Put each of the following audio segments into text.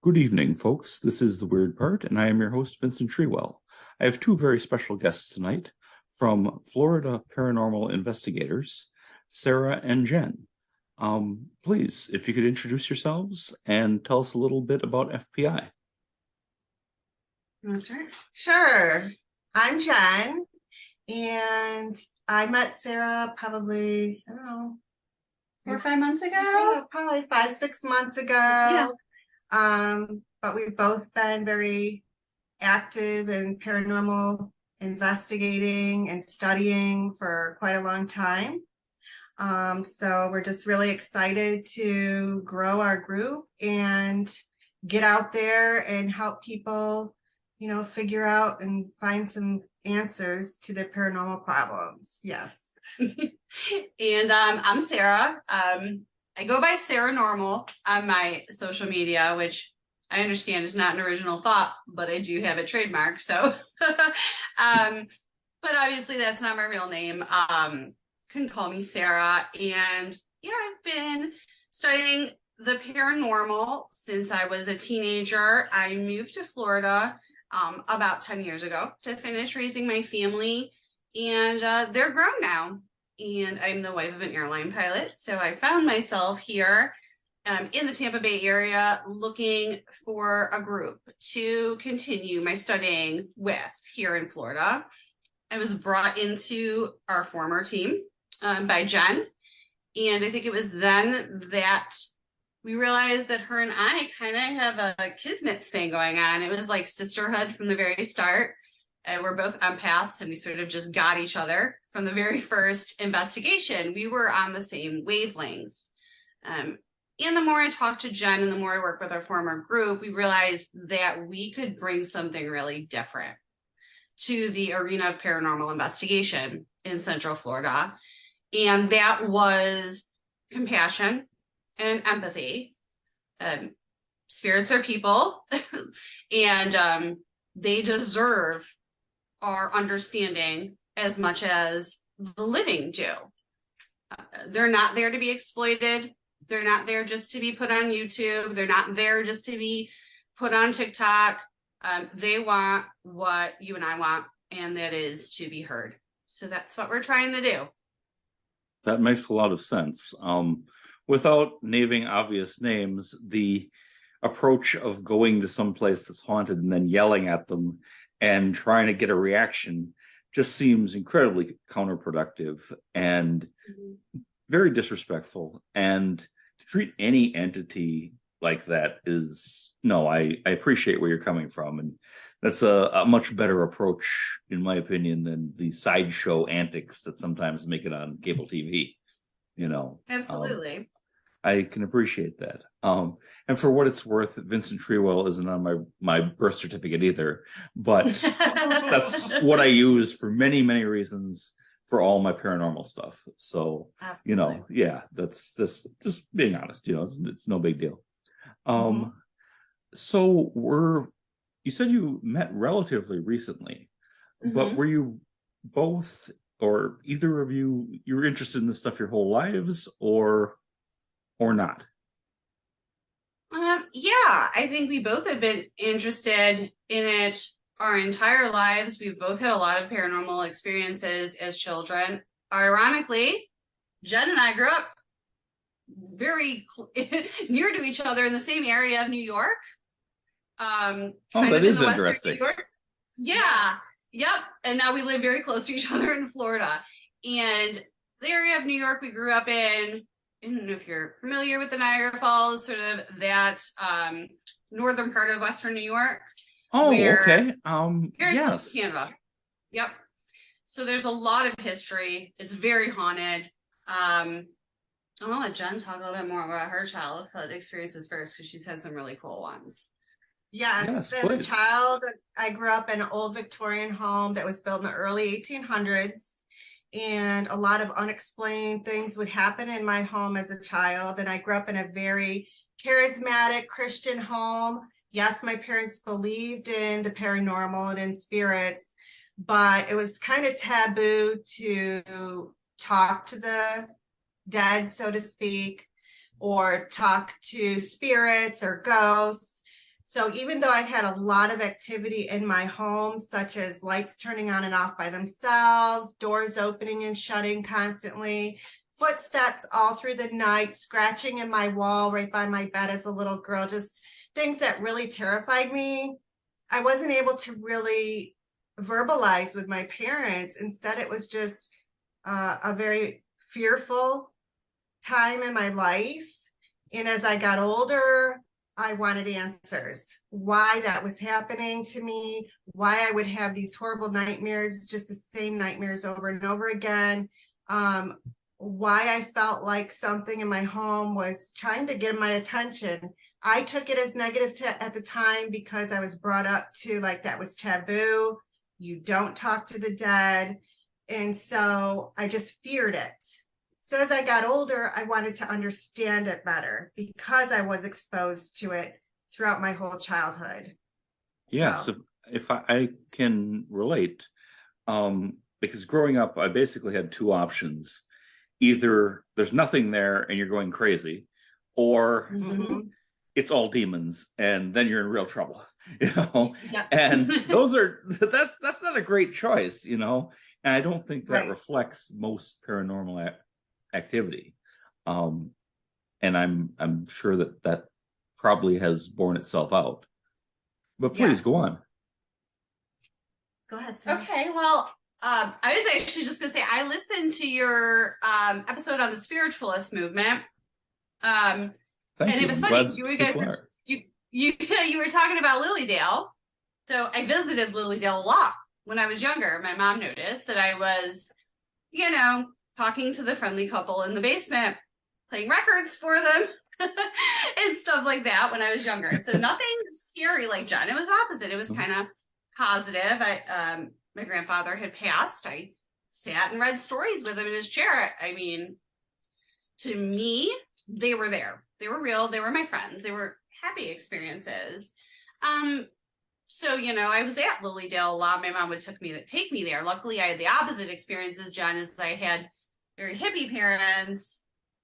Good evening, folks. This is The Weird Part, and I am your host, Vincent Treewell. I have two very special guests tonight from Florida Paranormal Investigators, Sarah and Jen. Please, if you could introduce yourselves and tell us a little bit about FPI. You want to start? Sure. I'm Jen, and I met Sarah probably, I don't know, 4 or 5 months ago? yeah, probably 5-6 months ago. Yeah. But we've both been very active in paranormal investigating and studying for quite a long time. So we're just really excited to grow our group and get out there and help people, figure out and find some answers to their paranormal problems. Yes. And I'm Sarah. I go by Sarah Normal on my social media, which I understand is not an original thought, but I do have a trademark. So, but obviously that's not my real name. Can call me Sarah. And yeah, I've been studying the paranormal since I was a teenager. I moved to Florida about 10 years ago to finish raising my family, and they're grown now. And I'm the wife of an airline pilot. So I found myself here in the Tampa Bay area looking for a group to continue my studying with here in Florida. I was brought into our former team by Jen. And I think it was then that we realized that her and I kind of have a kismet thing going on. It was like sisterhood from the very start. We're both empaths, and we sort of just got each other from the very first investigation. We were on the same wavelength. And the more I talked to Jen and the more I worked with our former group, we realized that we could bring something really different to the arena of paranormal investigation in Central Florida. And that was compassion and empathy. Spirits are people, and they deserve our understanding as much as the living do. They're not there to be exploited. They're not there just to be put on YouTube. They're not there just to be put on TikTok. They want what you and I want, and that is to be heard. So that's what we're trying to do. That makes a lot of sense. Without naming obvious names, the approach of going to some place that's haunted and then yelling at them and trying to get a reaction just seems incredibly counterproductive and very disrespectful. And to treat any entity like that is, no, I appreciate where you're coming from. And that's a much better approach, in my opinion, than the sideshow antics that sometimes make it on cable TV, Absolutely. I can appreciate that. And for what it's worth, Vincent Treewell isn't on my birth certificate either, but that's what I use for many, many reasons for all my paranormal stuff. So, Absolutely. Yeah, that's just being honest, it's no big deal. So you said you met relatively recently, but were you both or either of you were interested in this stuff your whole lives or not? Yeah, I think we both have been interested in it our entire lives. We've both had a lot of paranormal experiences as children. Ironically, Jen and I grew up very near to each other in the same area of New York. That is interesting. Yeah. Yep. And now we live very close to each other in Florida. And the area of New York we grew up in, I don't know if you're familiar with the Niagara Falls, sort of that northern part of Western New York. Oh, okay. Very yes. close to Canada. Yep. So there's a lot of history. It's very haunted. I'm gonna let Jen talk a little bit more about her childhood experiences first, because she's had some really cool ones. Yes, as a child, I grew up in an old Victorian home that was built in the early 1800s. And a lot of unexplained things would happen in my home as a child. And I grew up in a very charismatic Christian home. Yes, my parents believed in the paranormal and in spirits, but it was kind of taboo to talk to the dead, so to speak, or talk to spirits or ghosts. So even though I had a lot of activity in my home, such as lights turning on and off by themselves, doors opening and shutting constantly, footsteps all through the night, scratching in my wall right by my bed as a little girl, just things that really terrified me, I wasn't able to really verbalize with my parents. Instead, it was just a very fearful time in my life. And as I got older, I wanted answers, why that was happening to me, why I would have these horrible nightmares, just the same nightmares over and over again, why I felt like something in my home was trying to get my attention. I took it as negative at the time because I was brought up to like that was taboo. You don't talk to the dead. And so I just feared it. So as I got older, I wanted to understand it better because I was exposed to it throughout my whole childhood. Yes, So. if I can relate, because growing up, I basically had two options. Either there's nothing there and you're going crazy, or it's all demons and then you're in real trouble, Yeah. And that's not a great choice, and I don't think that Right. reflects most paranormal activity. And I'm sure that probably has borne itself out, but please Yes. go on. Go ahead, Sarah. Okay, well, I was actually just gonna say I listened to your episode on the spiritualist movement. Thank and you. it was I'm funny. glad You guys people were, are. you were talking about Lilydale. So I visited Lilydale a lot when I was younger. My mom noticed that I was, talking to the friendly couple in the basement, playing records for them and stuff like that when I was younger. So nothing scary like Jen. It was opposite. It was kind of positive. My grandfather had passed. I sat and read stories with him in his chair. I mean, to me, they were there. They were real. They were my friends. They were happy experiences. So, I was at Lilydale a lot. My mom would take me there. Luckily, I had the opposite experiences, Jen, as I had very hippie parents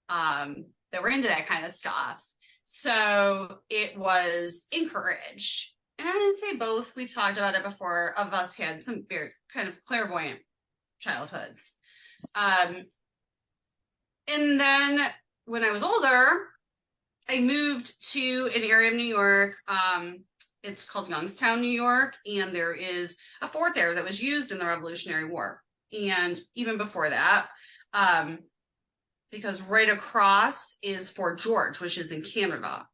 that were into that kind of stuff. So it was encouraged. And I'm going to say both. We've talked about it before. Of us had some very kind of clairvoyant childhoods. And then when I was older, I moved to an area of New York. It's called Youngstown, New York, and there is a fort there that was used in the Revolutionary War. And even before that, because right across is Fort George, which is in Canada.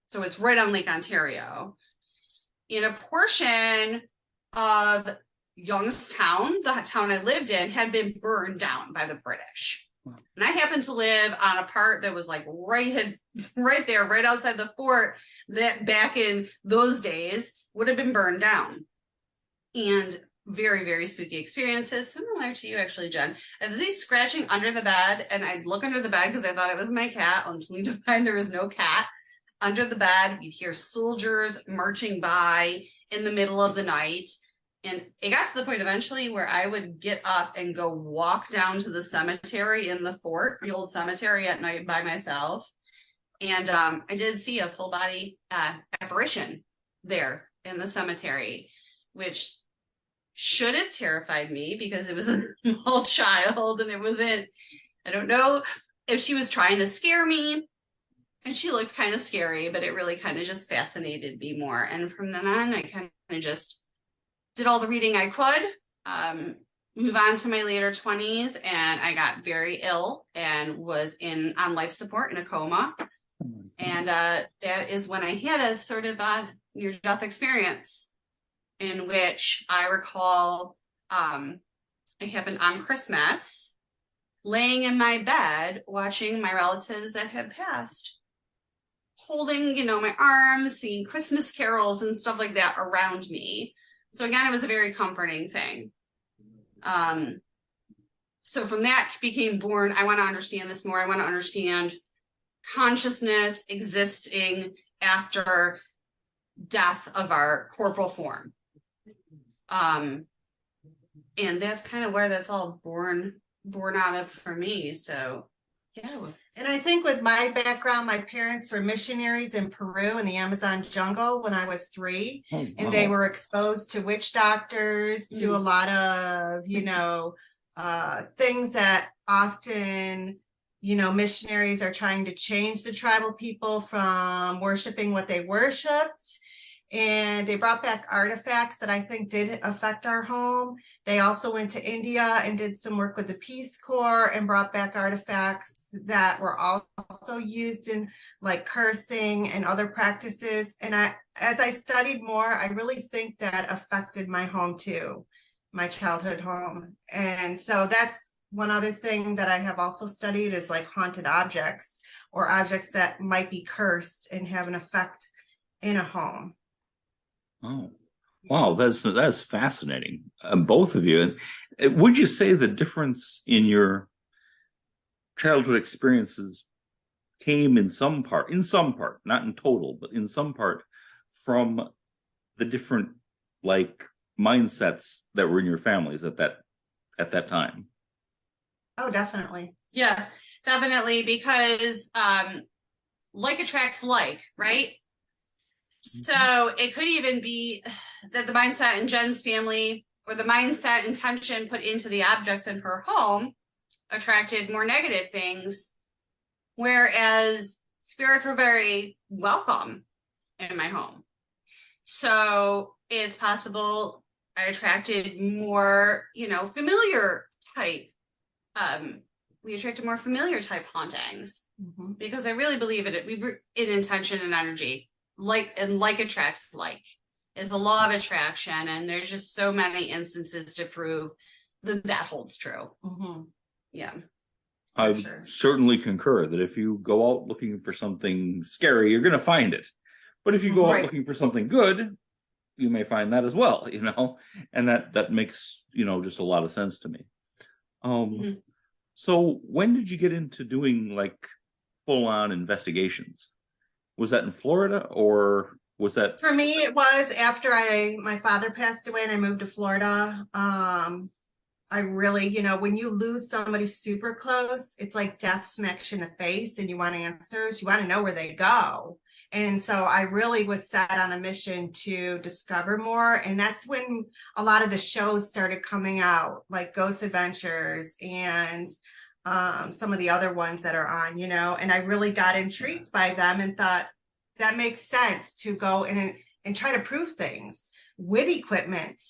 So it's right on Lake Ontario. In a portion of Youngstown, the town I lived in, had been burned down by the British. And I happened to live on a part that was like right there, right outside the fort, that back in those days would have been burned down. And very, very spooky experiences, similar to you actually, Jen. I was scratching under the bed, and I'd look under the bed because I thought it was my cat, only to find there was no cat. Under the bed, you'd hear soldiers marching by in the middle of the night. And it got to the point eventually where I would get up and go walk down to the cemetery in the fort, the old cemetery, at night by myself. And I did see a full body apparition there in the cemetery, which should have terrified me because it was a small child and it wasn't, I don't know if she was trying to scare me. And she looked kind of scary, but it really kind of just fascinated me more. And from then on, I kind of just did all the reading I could, move on to my later 20s, and I got very ill and was on life support in a coma. And that is when I had a sort of near-death experience in which I recall it happened on Christmas, laying in my bed, watching my relatives that had passed, holding, my arms, singing Christmas carols and stuff like that around me. So again, it was a very comforting thing. So from that became born, I want to understand this more. I want to understand consciousness existing after death of our corporal form. And that's kind of where that's all born out of for me. So Yeah. And I think with my background, my parents were missionaries in Peru in the Amazon jungle when I was 3. Oh, And they wow. were exposed to witch doctors, to a lot of, things that often, missionaries are trying to change the tribal people from worshiping what they worshiped. And they brought back artifacts that I think did affect our home. They also went to India and did some work with the Peace Corps and brought back artifacts that were also used in like cursing and other practices. And as I studied more, I really think that affected my home too, my childhood home. And so that's one other thing that I have also studied is like haunted objects or objects that might be cursed and have an effect in a home. Oh, wow, that's fascinating. Both of you. And would you say the difference in your childhood experiences came in some part, not in total, but in some part from the different like mindsets that were in your families at that time? Oh, definitely. Yeah, definitely. Because like attracts like, right? So it could even be that the mindset in Jen's family or the mindset intention put into the objects in her home attracted more negative things, whereas spirits were very welcome in my home. So it's possible I attracted more, familiar type. We attracted more familiar type hauntings because I really believe in it. We were in intention and energy. Like attracts like is the law of attraction, and there's just so many instances to prove that holds true. Yeah, I certainly concur that if you go out looking for something scary, you're going to find it. But if you go out looking for something good, you may find that as well, and that makes, just a lot of sense to me. So when did you get into doing like full-on investigations? Was that in Florida or was that? For me, it was after my father passed away and I moved to Florida. I really, when you lose somebody super close, it's like death smacks you in the face and you want answers. You want to know where they go. And so I really was set on a mission to discover more. And that's when a lot of the shows started coming out, like Ghost Adventures and some of the other ones that are on, and I really got intrigued by them and thought that makes sense to go in and try to prove things with equipment,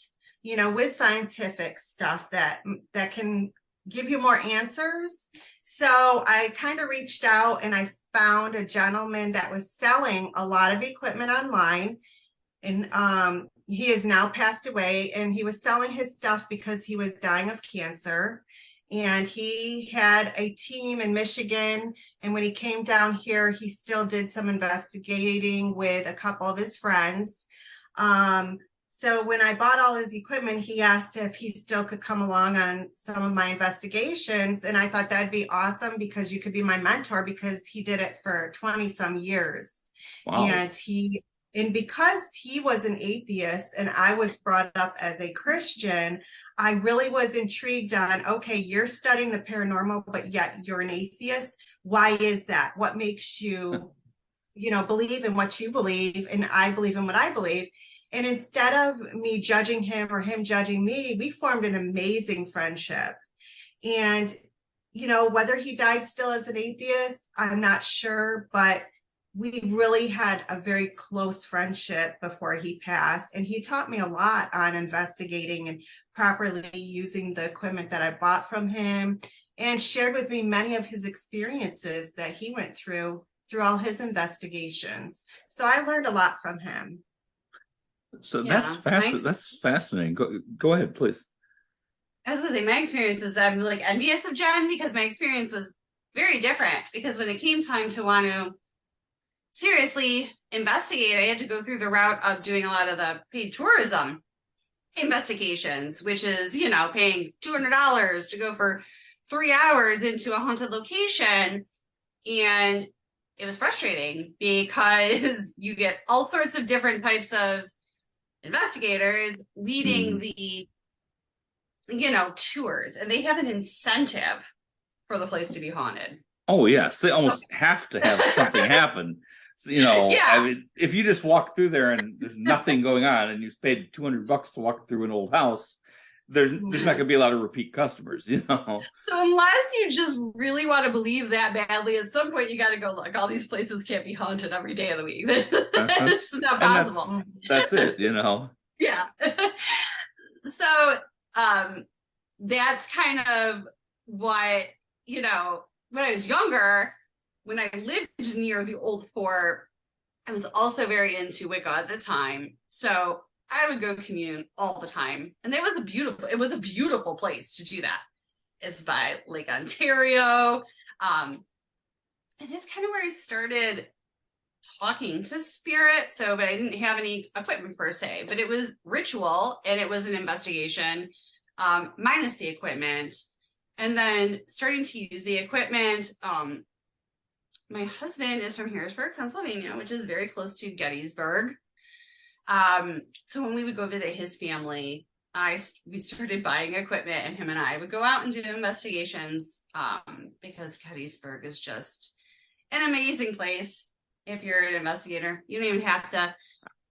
with scientific stuff that can give you more answers. So I kind of reached out and I found a gentleman that was selling a lot of equipment online, and he has now passed away, and he was selling his stuff because he was dying of cancer. And he had a team in Michigan. And when he came down here, he still did some investigating with a couple of his friends. So when I bought all his equipment, he asked if he still could come along on some of my investigations. And I thought that'd be awesome because you could be my mentor, because he did it for 20 some years. Wow. And because he was an atheist and I was brought up as a Christian, I really was intrigued on, okay, you're studying the paranormal, but yet you're an atheist. Why is that? What makes you, believe in what you believe? And I believe in what I believe. And instead of me judging him or him judging me, we formed an amazing friendship. And, whether he died still as an atheist, I'm not sure, but we really had a very close friendship before he passed. And he taught me a lot on investigating and properly using the equipment that I bought from him, and shared with me many of his experiences that he went through all his investigations. So I learned a lot from him. So that's fascinating. Go ahead, please. I was gonna say my experiences, I'm like envious of Jen because my experience was very different, because when it came time to want to seriously investigate, I had to go through the route of doing a lot of the paid tourism investigations, which is, paying $200 to go for 3 hours into a haunted location. And it was frustrating because you get all sorts of different types of investigators leading the, tours, and they have an incentive for the place to be haunted. Oh yes, they almost have to have something happen. So, Yeah. I mean, if you just walk through there and there's nothing going on, and you've paid $200 to walk through an old house, there's not going to be a lot of repeat customers. So unless you just really want to believe that badly, at some point you got to go, look, all these places can't be haunted every day of the week. It's not possible. That's it. Yeah. So that's kind of what, when I was younger, when I lived near the old fort, I was also very into Wicca at the time. So I would go commune all the time. And it was a beautiful place to do that. It's by Lake Ontario. And it's kind of where I started talking to spirit. But I didn't have any equipment per se, but it was ritual and it was an investigation, minus the equipment. And then starting to use the equipment. My husband is from Harrisburg, Pennsylvania, which is very close to Gettysburg. So when we would go visit his family, we started buying equipment, and him and I would go out and do investigations, because Gettysburg is just an amazing place. If you're an investigator, you don't even have to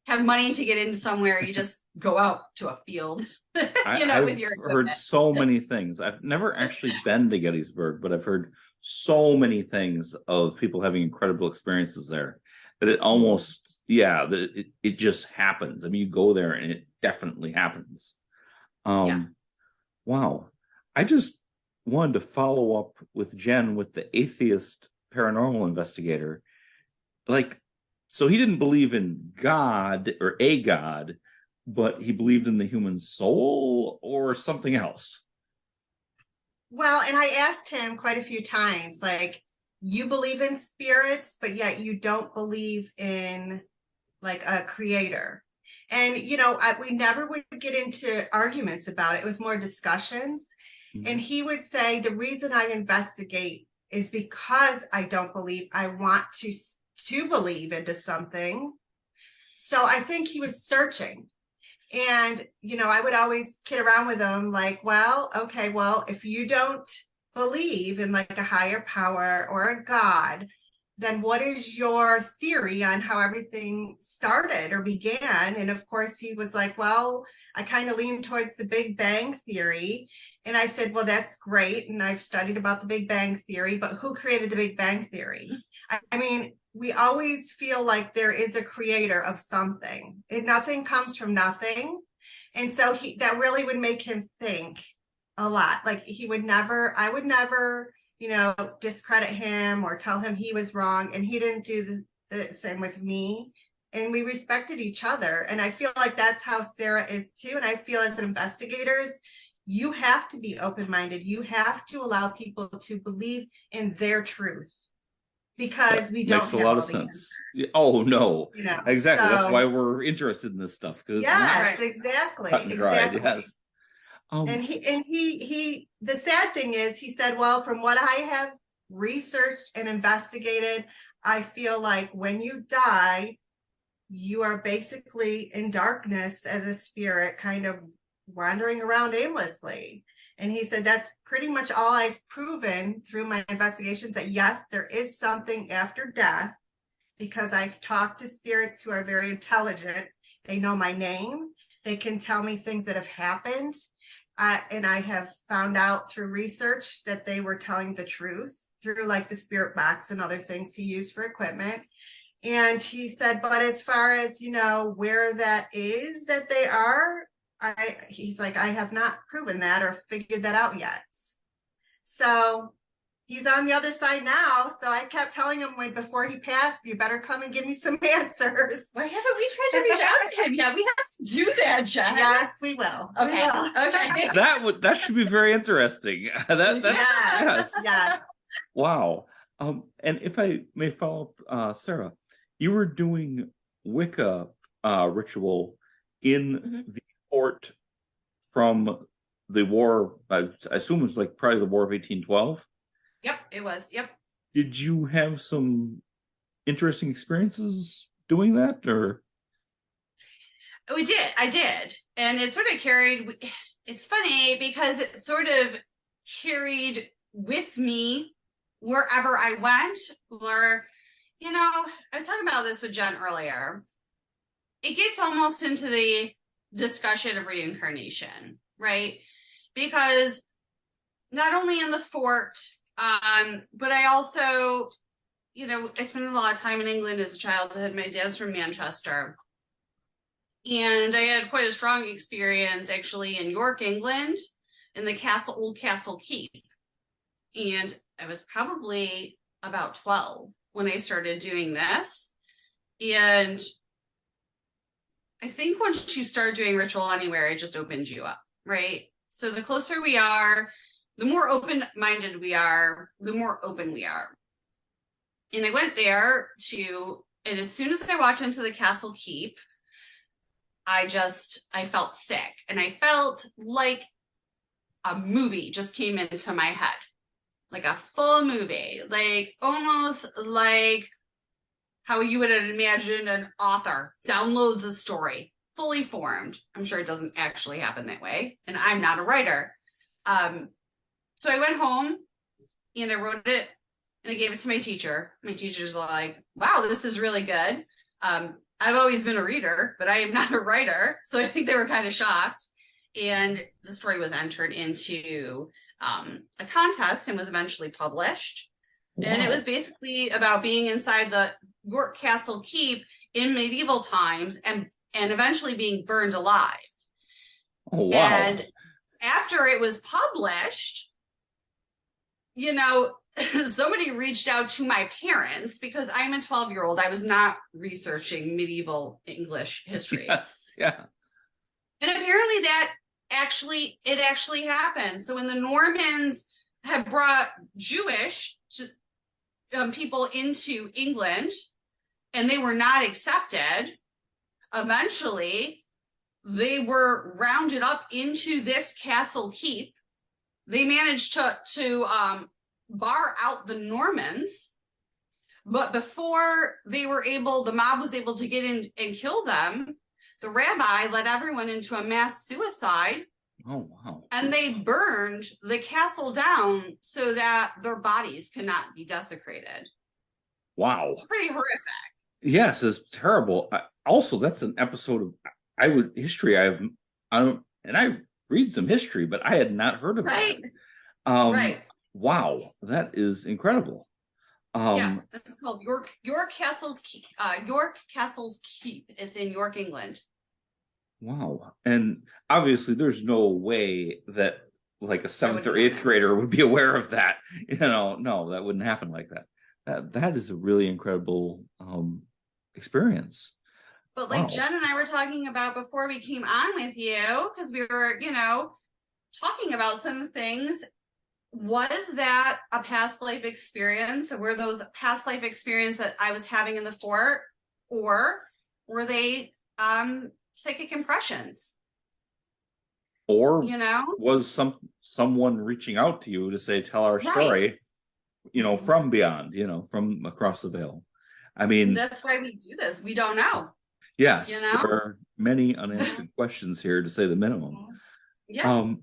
have money to get into somewhere. You just go out to a field, with your equipment. Heard so many things. I've never actually been to Gettysburg, but I've heard so many things of people having incredible experiences there that it almost, that it just happens. I mean, you go there and it definitely happens. Wow. I just wanted to follow up with Jen with the atheist paranormal investigator. So he didn't believe in God or a God, but he believed in the human soul or something else. Well, and I asked him quite a few times, you believe in spirits, but yet you don't believe in a creator. And, we never would get into arguments about it. It was more discussions. Mm-hmm. And he would say, the reason I investigate is because I don't believe. I want to believe into something. So I think he was searching. And, I would always kid around with him if you don't believe in a higher power or a God, then what is your theory on how everything started or began? And of course he was like, well, I kind of lean towards the Big Bang Theory. And I said, well, that's great. And I've studied about the Big Bang Theory, but who created the Big Bang Theory? I mean, we always feel like there is a creator of something. Nothing comes from nothing. And so that really would make him think a lot. I would never, discredit him or tell him he was wrong. And he didn't do the same with me. And we respected each other. And I feel like that's how Sarah is too. And I feel as investigators, you have to be open-minded. You have to allow people to believe in their truth. Because we don't makes a lot of sense. Oh no, exactly. That's why we're interested in this stuff. Yes, exactly. Exactly. Yes. And he the sad thing is, he said, well, from what I have researched and investigated, I feel like when you die, you are basically in darkness as a spirit, kind of wandering around aimlessly. And he said, that's pretty much all I've proven through my investigations, that yes, there is something after death, because I've talked to spirits who are very intelligent. They know my name. They can tell me things that have happened. And I have found out through research that they were telling the truth through the spirit box and other things he used for equipment. And he said, but as far as, where that is that they are, he's like, I have not proven that or figured that out yet. So he's on the other side now. So I kept telling him before he passed, you better come and give me some answers. Why haven't we tried to reach out to him yet? We have to do that, Jen. Yes, we will. Okay. We will. Okay. That should be very interesting. Yes. Yes. Wow. And if I may follow up, Sarah, you were doing Wicca ritual in the fort from the war. I assume it was probably the War of 1812. Yep, it was. Yep. Did you have some interesting experiences doing that, or? We did. I did. And it sort of carried, it's funny because it sort of carried with me wherever I went, or, I was talking about this with Jen earlier. It gets almost into the discussion of reincarnation, right? Because not only in the fort, but I also, I spent a lot of time in England as a child. My dad's from Manchester. And I had quite a strong experience actually in York, England, in the old castle keep. And I was probably about 12 when I started doing this. And I think once you start doing ritual anywhere, it just opens you up, right? So the closer we are, the more open-minded we are, the more open we are. And I went there and as soon as I walked into the castle keep, I felt sick, and I felt like a movie just came into my head, like a full movie, like almost like how you would imagine an author downloads a story fully formed. I'm sure it doesn't actually happen that way, and I'm not a writer. So I went home and I wrote it and I gave it to my teacher. My teacher's like, wow, this is really good. I've always been a reader, but I am not a writer. So I think they were kind of shocked. And the story was entered into a contest and was eventually published. Wow. And it was basically about being inside the York Castle Keep in medieval times and eventually being burned alive. Oh, wow. And after it was published, somebody reached out to my parents because I'm a 12-year-old. I was not researching medieval English history. Yes, yeah. And apparently it actually happened. So when the Normans had brought Jewish people into England and they were not accepted, eventually they were rounded up into this castle keep. They managed to bar out the Normans, but before the mob was able to get in and kill them, the rabbi led everyone into a mass suicide. Oh, wow. And they burned the castle down so that their bodies could not be desecrated. Wow. Pretty horrific. Yes, it's terrible. Also, that's an episode of history. I read some history, but I had not heard of right. it. Right. Wow, that is incredible. Yeah, it's called York Castle's Keep. It's in York, England. Wow. And obviously there's no way that like a 7th or 8th grader would be aware of that. No, that wouldn't happen like that. That is a really incredible experience. But like Jen and I were talking about before we came on with you, because we were, talking about some things. Was that a past life experience? Were those past life experiences that I was having in the fort, or were they psychic impressions? Or was someone reaching out to you to say, tell our story, from beyond, from across the veil? I mean, that's why we do this. We don't know. Yes, there are many unanswered questions here, to say the minimum. Yeah.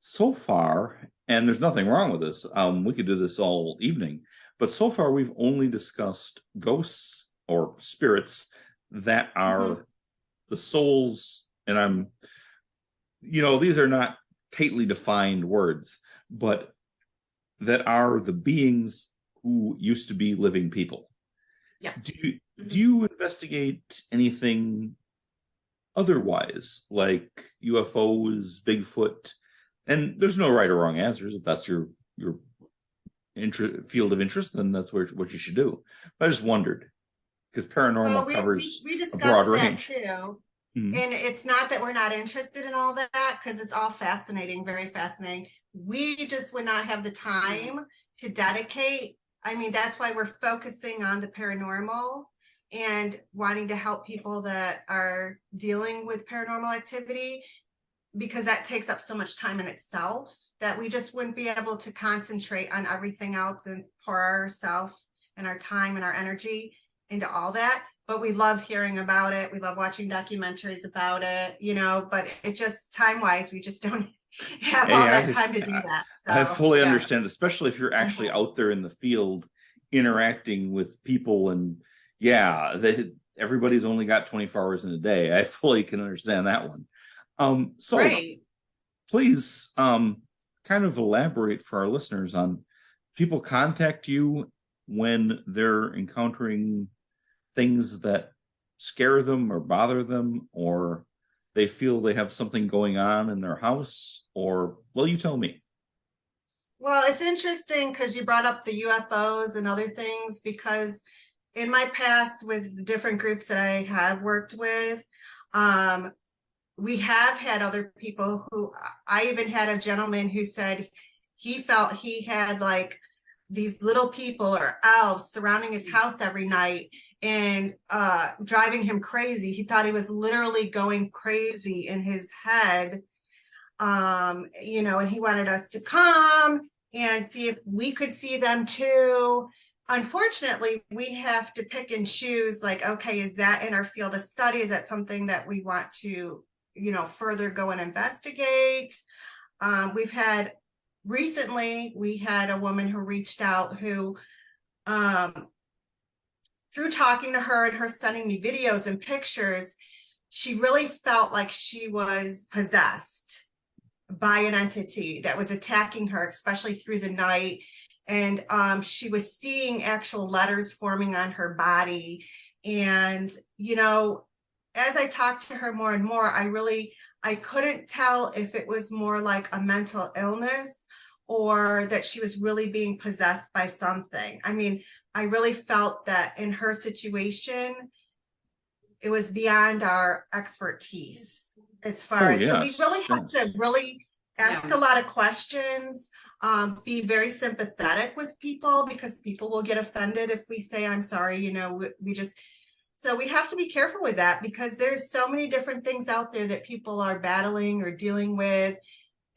So far, and there's nothing wrong with this, we could do this all evening, but so far we've only discussed ghosts or spirits that are the souls, and these are not tightly defined words, but that are the beings who used to be living people. Yes. Do you investigate anything otherwise, like UFOs, Bigfoot? And there's no right or wrong answers. If that's your field of interest, then that's what you should do. But I just wondered, because paranormal covers we discussed a broad that range too. Mm-hmm. And it's not that we're not interested in all that, because it's all fascinating, very fascinating. We just would not have the time to dedicate. I mean, that's why we're focusing on the paranormal and wanting to help people that are dealing with paranormal activity, because that takes up so much time in itself that we just wouldn't be able to concentrate on everything else and pour ourselves and our time and our energy into all that. But we love hearing about it. We love watching documentaries about it, but it just time-wise, we just don't have Hey, all that time to do that. I So, fully yeah. understand, especially if you're actually out there in the field interacting with people, and yeah, everybody's only got 24 hours in a day. I fully can understand that one. So Right. please kind of elaborate for our listeners on people contact you when they're encountering things that scare them or bother them, or they feel they have something going on in their house, or, well, you tell me. Well, it's interesting because you brought up the UFOs and other things, because in my past with the different groups that I have worked with, we have had other people who, I even had a gentleman who said he felt he had like these little people or elves surrounding his house every night and driving him crazy. He thought he was literally going crazy in his head. And he wanted us to come and see if we could see them too. Unfortunately, we have to pick and choose, like, okay, is that in our field of study? Is that something that we want to, further go and investigate? Recently, we had a woman who reached out who, through talking to her and her sending me videos and pictures, she really felt like she was possessed by an entity that was attacking her, especially through the night. And she was seeing actual letters forming on her body. And, as I talked to her more and more, I couldn't tell if it was more like a mental illness or that she was really being possessed by something. I mean, I really felt that in her situation, it was beyond our expertise as far as, so we really have to really ask a lot of questions, be very sympathetic with people, because people will get offended if we say, I'm sorry, so we have to be careful with that, because there's so many different things out there that people are battling or dealing with,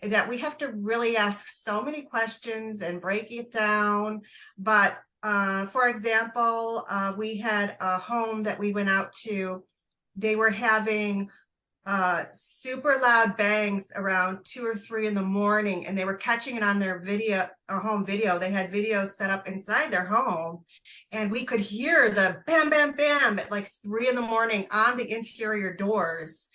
that we have to really ask so many questions and break it down. But for example, we had a home that we went out to. They were having super loud bangs around 2 or 3 in the morning, and they were catching it on their home video. They had videos set up inside their home, and we could hear the bam, bam, bam at like 3 in the morning on the interior doors.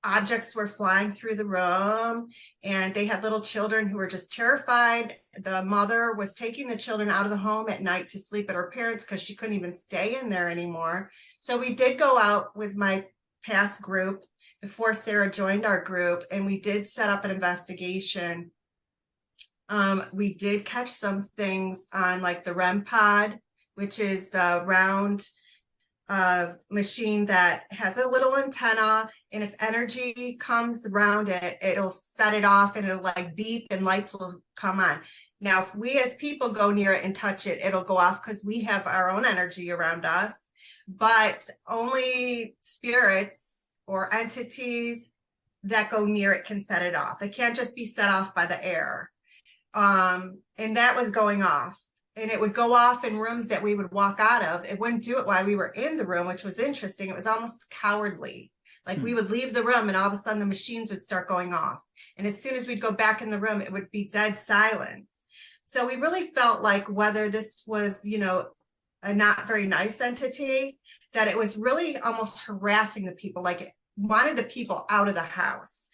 Objects were flying through the room, and they had little children who were just terrified. The mother was taking the children out of the home at night to sleep at her parents' because she couldn't even stay in there anymore. So we did go out with my past group before Sarah joined our group, and we did set up an investigation. We did catch some things on like the REM pod, which is the round machine that has a little antenna, and if energy comes around it, it'll set it off and it'll like beep and lights will come on. Now, if we as people go near it and touch it, it'll go off because we have our own energy around us, but only spirits or entities that go near it can set it off. It can't just be set off by the air. And that was going off. And it would go off in rooms that we would walk out of. It wouldn't do it while we were in the room, which was interesting. It was almost cowardly. Like we would leave the room and all of a sudden the machines would start going off. And as soon as we'd go back in the room, it would be dead silence. So we really felt like whether this was, a not very nice entity, that it was really almost harassing the people, like it wanted the people out of the house.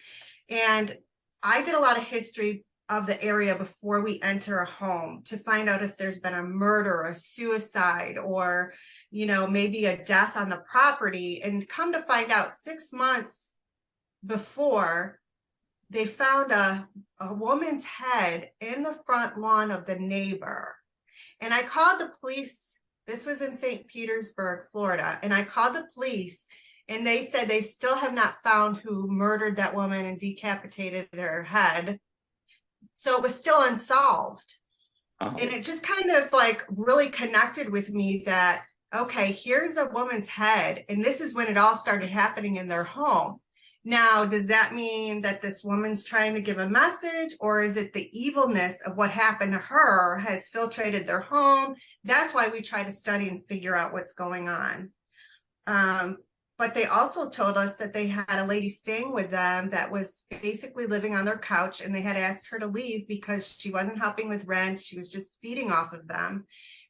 And I did a lot of history of the area before we enter a home to find out if there's been a murder, a suicide, or maybe a death on the property. And come to find out, 6 months before, they found a woman's head in the front lawn of the neighbor. And I called the police. This was in St. Petersburg, Florida. And I called the police, and they said they still have not found who murdered that woman and decapitated her head. So it was still unsolved. And it just kind of like really connected with me that, okay, here's a woman's head. And this is when it all started happening in their home. Now, does that mean that this woman's trying to give a message, or is it the evilness of what happened to her has filtrated their home? That's why we try to study and figure out what's going on. But they also told us that they had a lady staying with them that was basically living on their couch, and they had asked her to leave because she wasn't helping with rent. She was just feeding off of them.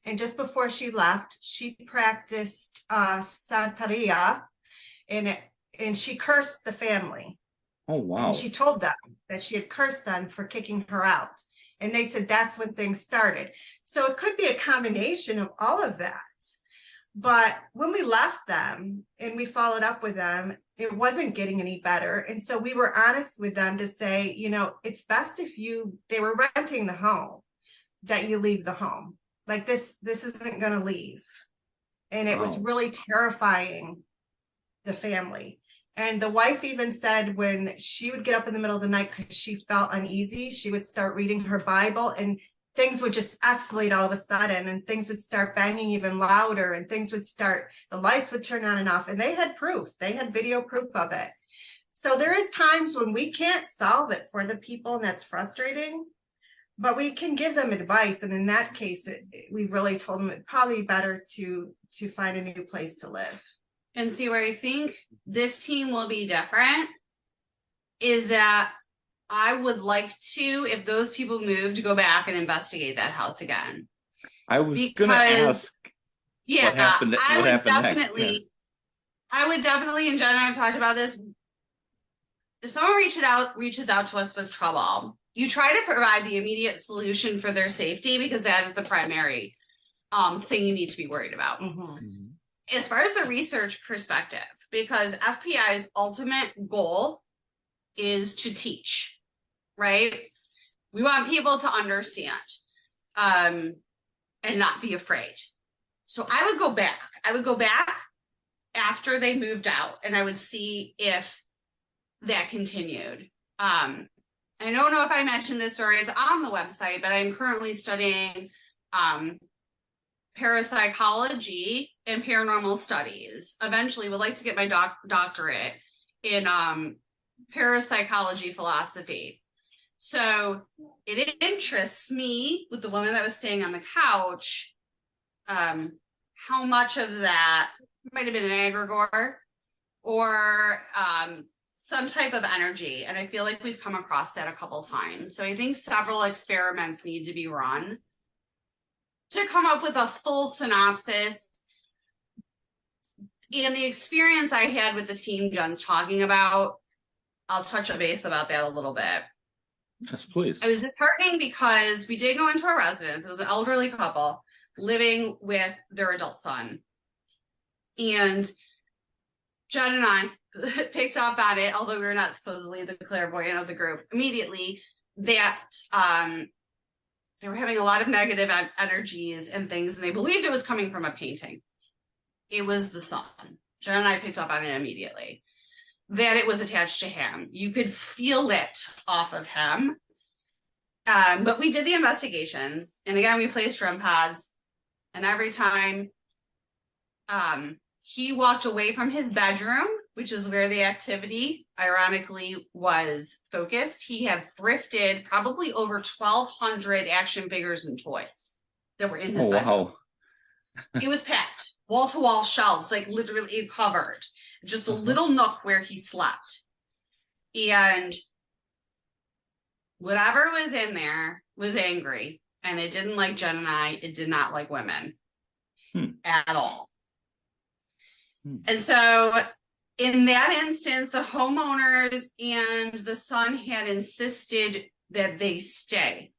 And just before she left, she practiced Santeria, and she cursed the family. Oh, wow. And she told them that she had cursed them for kicking her out. And they said that's when things started. So it could be a combination of all of that. But when we left them and we followed up with them, it wasn't getting any better. And so we were honest with them to say, you know, it's best if they were renting the home, that you leave the home. Like this isn't going to leave. And it was really terrifying the family. And the wife even said when she would get up in the middle of the night because she felt uneasy, she would start reading her Bible, and things would just escalate all of a sudden, and things would start banging even louder, and the lights would turn on and off. And they had proof, they had video proof of it. So there is times when we can't solve it for the people, and that's frustrating, but we can give them advice. And in that case, we really told them it'd probably be better to find a new place to live. And see, where I think this team will be different is that I would like to, if those people moved, to go back and investigate that house again. I was going to ask what happened next. I would definitely, and Jen and I have talked about this, if someone reaches out to us with trouble, you try to provide the immediate solution for their safety, because that is the primary thing you need to be worried about. Mm-hmm. As far as the research perspective, because FPI's ultimate goal is to teach, right? We want people to understand and not be afraid. So I would go back after they moved out, and I would see if that continued. I don't know if I mentioned this or it's on the website, but I'm currently studying parapsychology and paranormal studies. Eventually would like to get my doctorate in parapsychology philosophy. So it interests me, with the woman that was staying on the couch, how much of that might have been an egregore or some type of energy. And I feel like we've come across that a couple times. So I think several experiments need to be run to come up with a full synopsis. And the experience I had with the team Jen's talking about, I'll touch a base about that a little bit. Yes, please. It was disheartening because we did go into a residence. It was an elderly couple living with their adult son. And Jen and I picked up on it, although we were not supposedly the clairvoyant of the group immediately, that they were having a lot of negative energies and things, and they believed it was coming from a painting. It was the son. Jen and I picked up on it immediately, that it was attached to him. You could feel it off of him. But we did the investigations, and again, we placed REM pods, and every time he walked away from his bedroom, which is where the activity, ironically, was focused, he had thrifted probably over 1,200 action figures and toys that were in his bedroom. Wow. It was packed, wall-to-wall shelves, like literally covered. Just a little nook where he slept. And whatever was in there was angry. And it didn't like Jen and I. It did not like women at all. And so in that instance, the homeowners and the son had insisted that they stay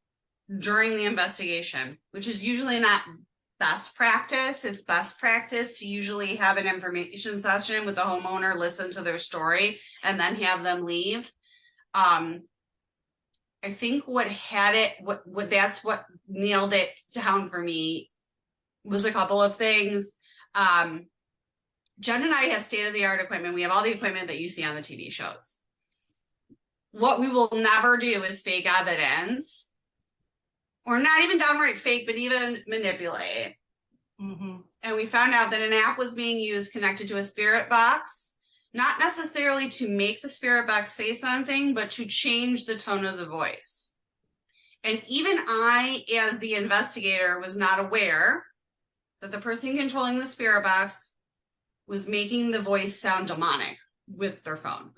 during the investigation, which is usually not best practice. It's best practice to usually have an information session with the homeowner, listen to their story, and then have them leave. I think what nailed it down for me was a couple of things. Jen and I have state-of-the-art equipment. We have all the equipment that you see on the TV shows. What we will never do is fake evidence, or not even downright fake, but even manipulate. Mm-hmm. And we found out that an app was being used connected to a spirit box, not necessarily to make the spirit box say something, but to change the tone of the voice. And even I, as the investigator, was not aware that the person controlling the spirit box was making the voice sound demonic with their phone.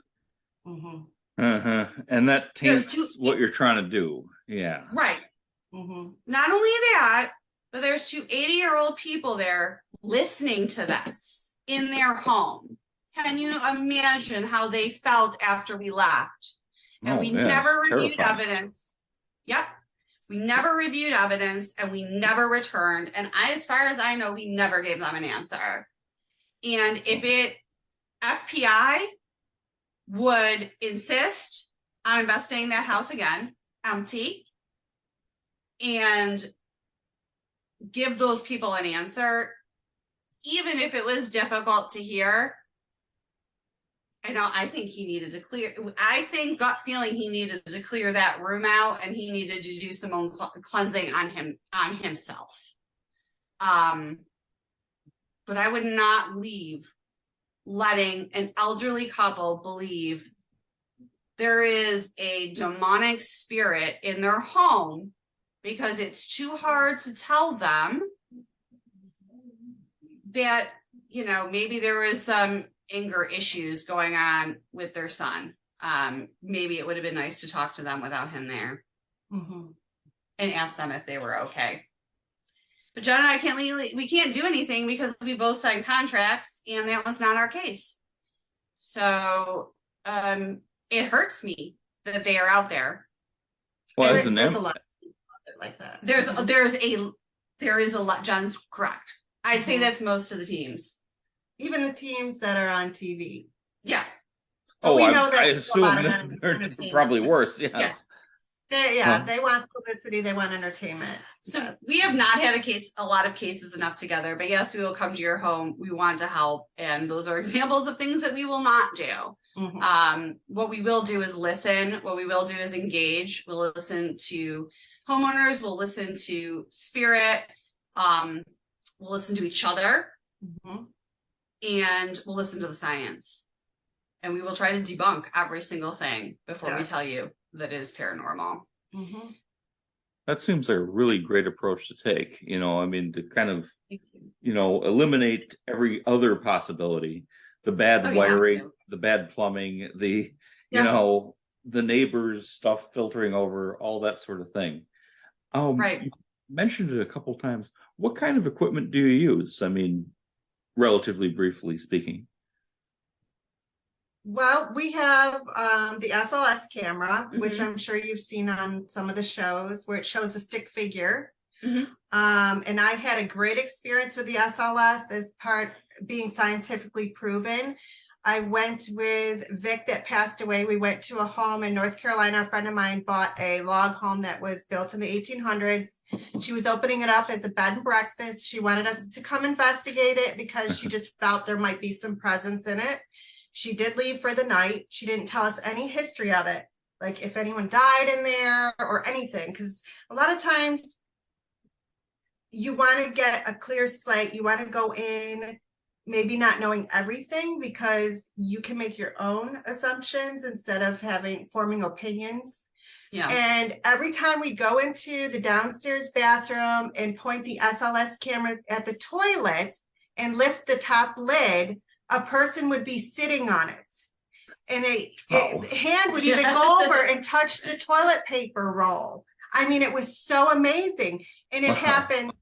And that taints what you're trying to do. Yeah. Right. Not only that, but there's two 80-year-old people there listening to this in their home. Can you imagine how they felt after we left? And we never reviewed evidence. Yep. We never reviewed evidence and we never returned. And as far as I know, we never gave them an answer. And if FPI would insist on investigating that house again, empty, and give those people an answer, even if it was difficult to hear, I think he needed to clear, I think gut feeling he needed to clear that room out and he needed to do some own cleansing on himself. But I would not leave letting an elderly couple believe there is a demonic spirit in their home because it's too hard to tell them that, maybe there was some anger issues going on with their son. Maybe it would have been nice to talk to them without him there and ask them if they were okay. But John and I we can't do anything because we both signed contracts and that was not our case. So it hurts me that they are out there. Well, there's a lot of people out there like that. There is a lot. John's correct. I'd say that's most of the teams. Even the teams that are on TV. Yeah. Oh, I assume they're probably worse. Yes. They want publicity. They want entertainment. So we have not had a lot of cases enough together, but yes, we will come to your home. We want to help. And those are examples of things that we will not do. What we will do is listen. What we will do is engage. We'll listen to homeowners. We'll listen to spirit. We'll listen to each other. And we'll listen to the science. And we will try to debunk every single thing before we tell you that is paranormal. That seems like a really great approach to take, to kind of, eliminate every other possibility, the bad wiring, the bad plumbing, the neighbors stuff filtering over, all that sort of thing. Right. You mentioned it a couple times. What kind of equipment do you use? Relatively briefly speaking. Well, we have the SLS camera, which I'm sure you've seen on some of the shows where it shows a stick figure. And I had a great experience with the SLS as part being scientifically proven. I went with Vic that passed away. We went to a home in North Carolina. A friend of mine bought a log home that was built in the 1800s. She was opening it up as a bed and breakfast. She wanted us to come investigate it because she just felt there might be some presence in it. She did leave for the night. She didn't tell us any history of it, like if anyone died in there or anything, because a lot of times you want to get a clear slate. You want to go in maybe not knowing everything because you can make your own assumptions instead of forming opinions. Yeah. And every time we go into the downstairs bathroom and point the SLS camera at the toilet and lift the top lid, a person would be sitting on it. And a hand would even go over and touch the toilet paper roll. I mean, it was so amazing. And it happened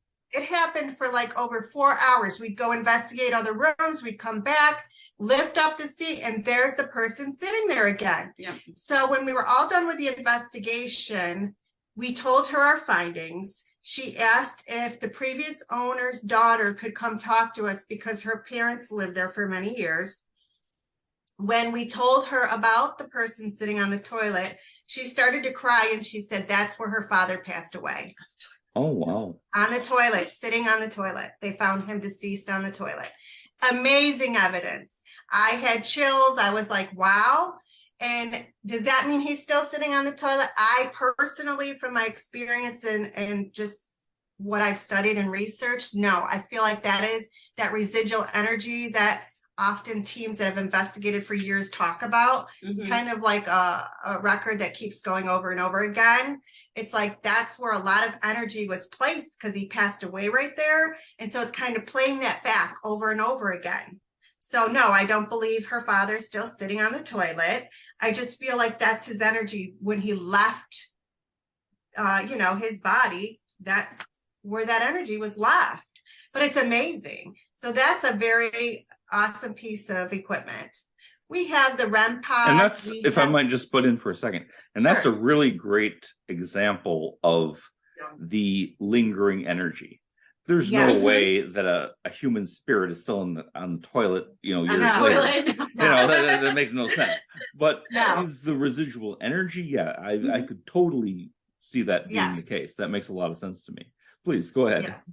for like over 4 hours. We'd go investigate other rooms. We'd come back, lift up the seat, and there's the person sitting there again. Yeah. So when we were all done with the investigation, we told her our findings. She asked if the previous owner's daughter could come talk to us because her parents lived there for many years. When we told her about the person sitting on the toilet, she started to cry and she said that's where her father passed away. Oh, wow. On the toilet, sitting on the toilet. They found him deceased on the toilet. Amazing evidence. I had chills. I was like, wow. And does that mean he's still sitting on the toilet? I personally, from my experience and just what I've studied and researched, no, I feel like that is that residual energy that often teams that have investigated for years talk about. Mm-hmm. It's kind of like a record that keeps going over and over again. It's like that's where a lot of energy was placed because he passed away right there. And so it's kind of playing that back over and over again. So no, I don't believe her father's still sitting on the toilet. I just feel like that's his energy when he left, his body. That's where that energy was left. But it's amazing. So that's a very awesome piece of equipment. We have the REM pod. And that's, if I might just put in for a second, and that's a Sure. really great example of the lingering energy. There's Yes. no way that a human spirit is still on the toilet, On the years later. toilet. That makes no sense. But No. is the residual energy? Yeah, I could totally see that being the Yes. case. That makes a lot of sense to me. Please go ahead. Yes.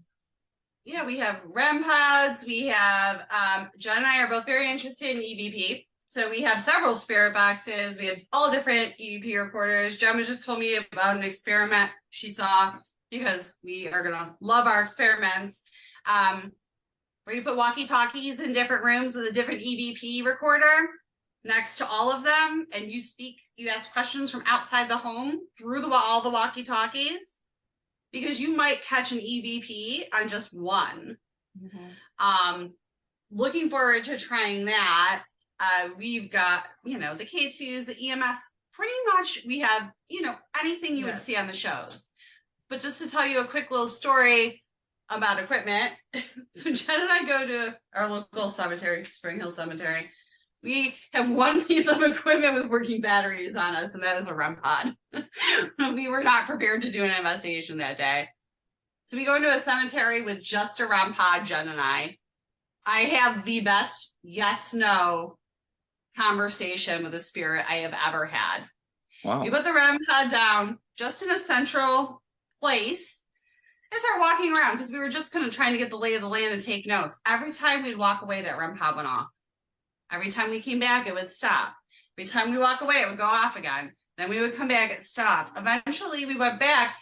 Yeah, we have REM pods. We have John and I are both very interested in EVP. So we have several spirit boxes. We have all different EVP recorders. Jen was just told me about an experiment she saw, because we are gonna love our experiments. Where you put walkie-talkies in different rooms with a different EVP recorder next to all of them, and you ask questions from outside the home through all the walkie-talkies, because you might catch an EVP on just one. Mm-hmm. Looking forward to trying that. We've got, the K2s, the EMFs, pretty much we have, anything you would see on the shows. But just to tell you a quick little story about equipment. So Jen and I go to our local cemetery, Spring Hill Cemetery. We have one piece of equipment with working batteries on us, and that is a REM pod. We were not prepared to do an investigation that day. So we go into a cemetery with just a REM pod, Jen and I. I have the best yes-no conversation with a spirit I have ever had. Wow. We put the REM pod down just in a central place and start walking around, because we were just kind of trying to get the lay of the land and take notes. Every time we'd walk away, that REM pod went off. Every time we came back, it would stop. Every time we walk away, it would go off again. Then we would come back, it stopped. Eventually, we went back.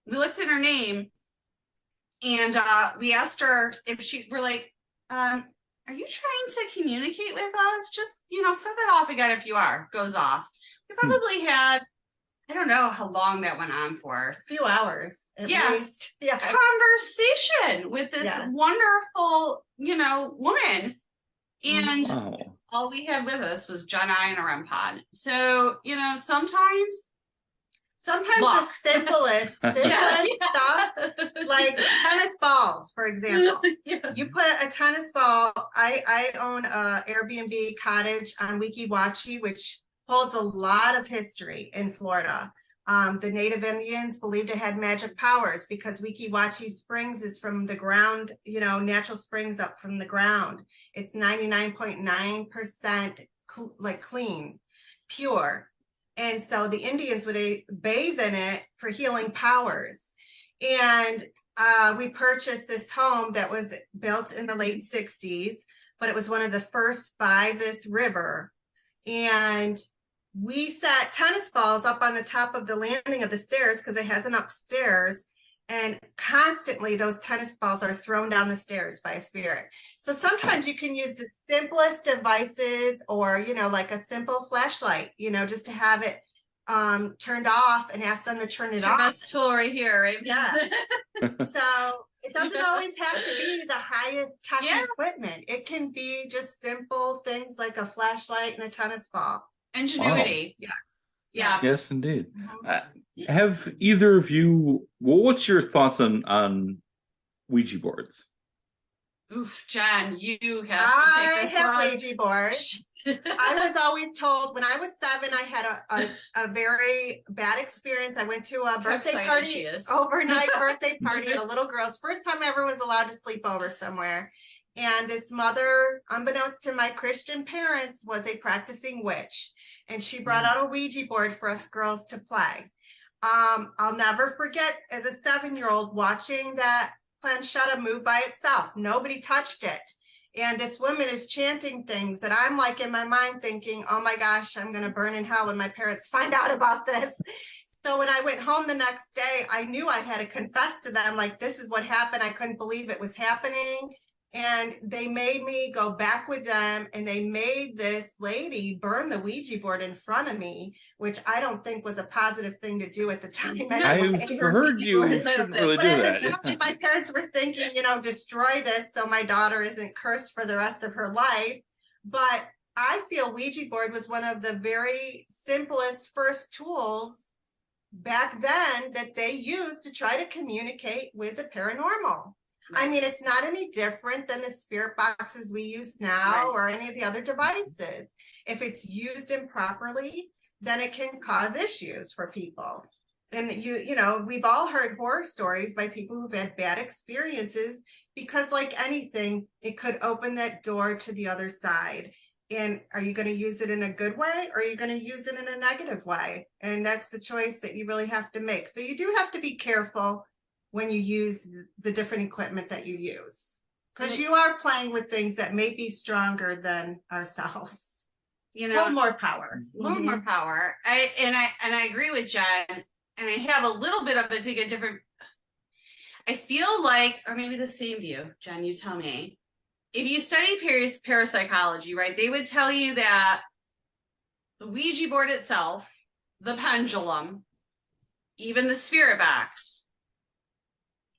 We looked at her name, and we asked her if we're like, are you trying to communicate with us? Just, set that off again if you are. Goes off. We probably had, I don't know how long that went on for. A few hours at least. Yeah. Conversation with this wonderful, woman. And all we had with us was John I and a REM pod. So, sometimes the simplest stuff, like tennis balls, for example. You put a tennis ball. I own a Airbnb cottage on Weeki Wachee, which holds a lot of history in Florida. The Native Indians believed it had magic powers because Weeki Wachee Springs is from the ground, natural springs up from the ground. It's 99.9% clean, pure. And so the Indians would bathe in it for healing powers. And we purchased this home that was built in the late 60s, but it was one of the first by this river. And we set tennis balls up on the top of the landing of the stairs because it has an upstairs, and constantly those tennis balls are thrown down the stairs by a spirit. So sometimes you can use the simplest devices, or, like a simple flashlight, just to have it turned off and ask them to turn it off. Best tool right here, right? Yeah. So it doesn't always have to be the highest tech equipment. It can be just simple things like a flashlight and a tennis ball. Ingenuity. Wow. Yes. Yes, indeed. Have either of you, what's your thoughts on Ouija boards? Oof, Jen, you have to take this have one. Ouija boards. I was always told when I was 7, I had a very bad experience. I went to a birthday party, overnight birthday party at a little girl's. First time I ever was allowed to sleep over somewhere. And this mother, unbeknownst to my Christian parents, was a practicing witch. And she brought out a Ouija board for us girls to play. I'll never forget, as a 7-year-old, watching that planchetta move by itself. Nobody touched it. And this woman is chanting things that I'm like in my mind thinking, oh my gosh, I'm going to burn in hell when my parents find out about this. So when I went home the next day, I knew I had to confess to them, like, this is what happened. I couldn't believe it was happening. And they made me go back with them, and they made this lady burn the Ouija board in front of me, which I don't think was a positive thing to do at the time. I've heard you shouldn't really do At the that. time, my parents were thinking, destroy this so my daughter isn't cursed for the rest of her life. But I feel Ouija board was one of the very simplest first tools back then that they used to try to communicate with the paranormal. I mean, it's not any different than the spirit boxes we use now or any of the other devices. If it's used improperly, then it can cause issues for people. And we've all heard horror stories by people who've had bad experiences because, like anything, it could open that door to the other side. And are you going to use it in a good way, or are you going to use it in a negative way? And that's the choice that you really have to make. So you do have to be careful when you use the different equipment that you use, because you are playing with things that may be stronger than ourselves. A little more power. A little more power. I agree with Jen, and I have a little bit of it to get different. I feel like, or maybe the same view, Jen, you tell me. If you study parapsychology, right, they would tell you that the Ouija board itself, the pendulum, even the spirit box,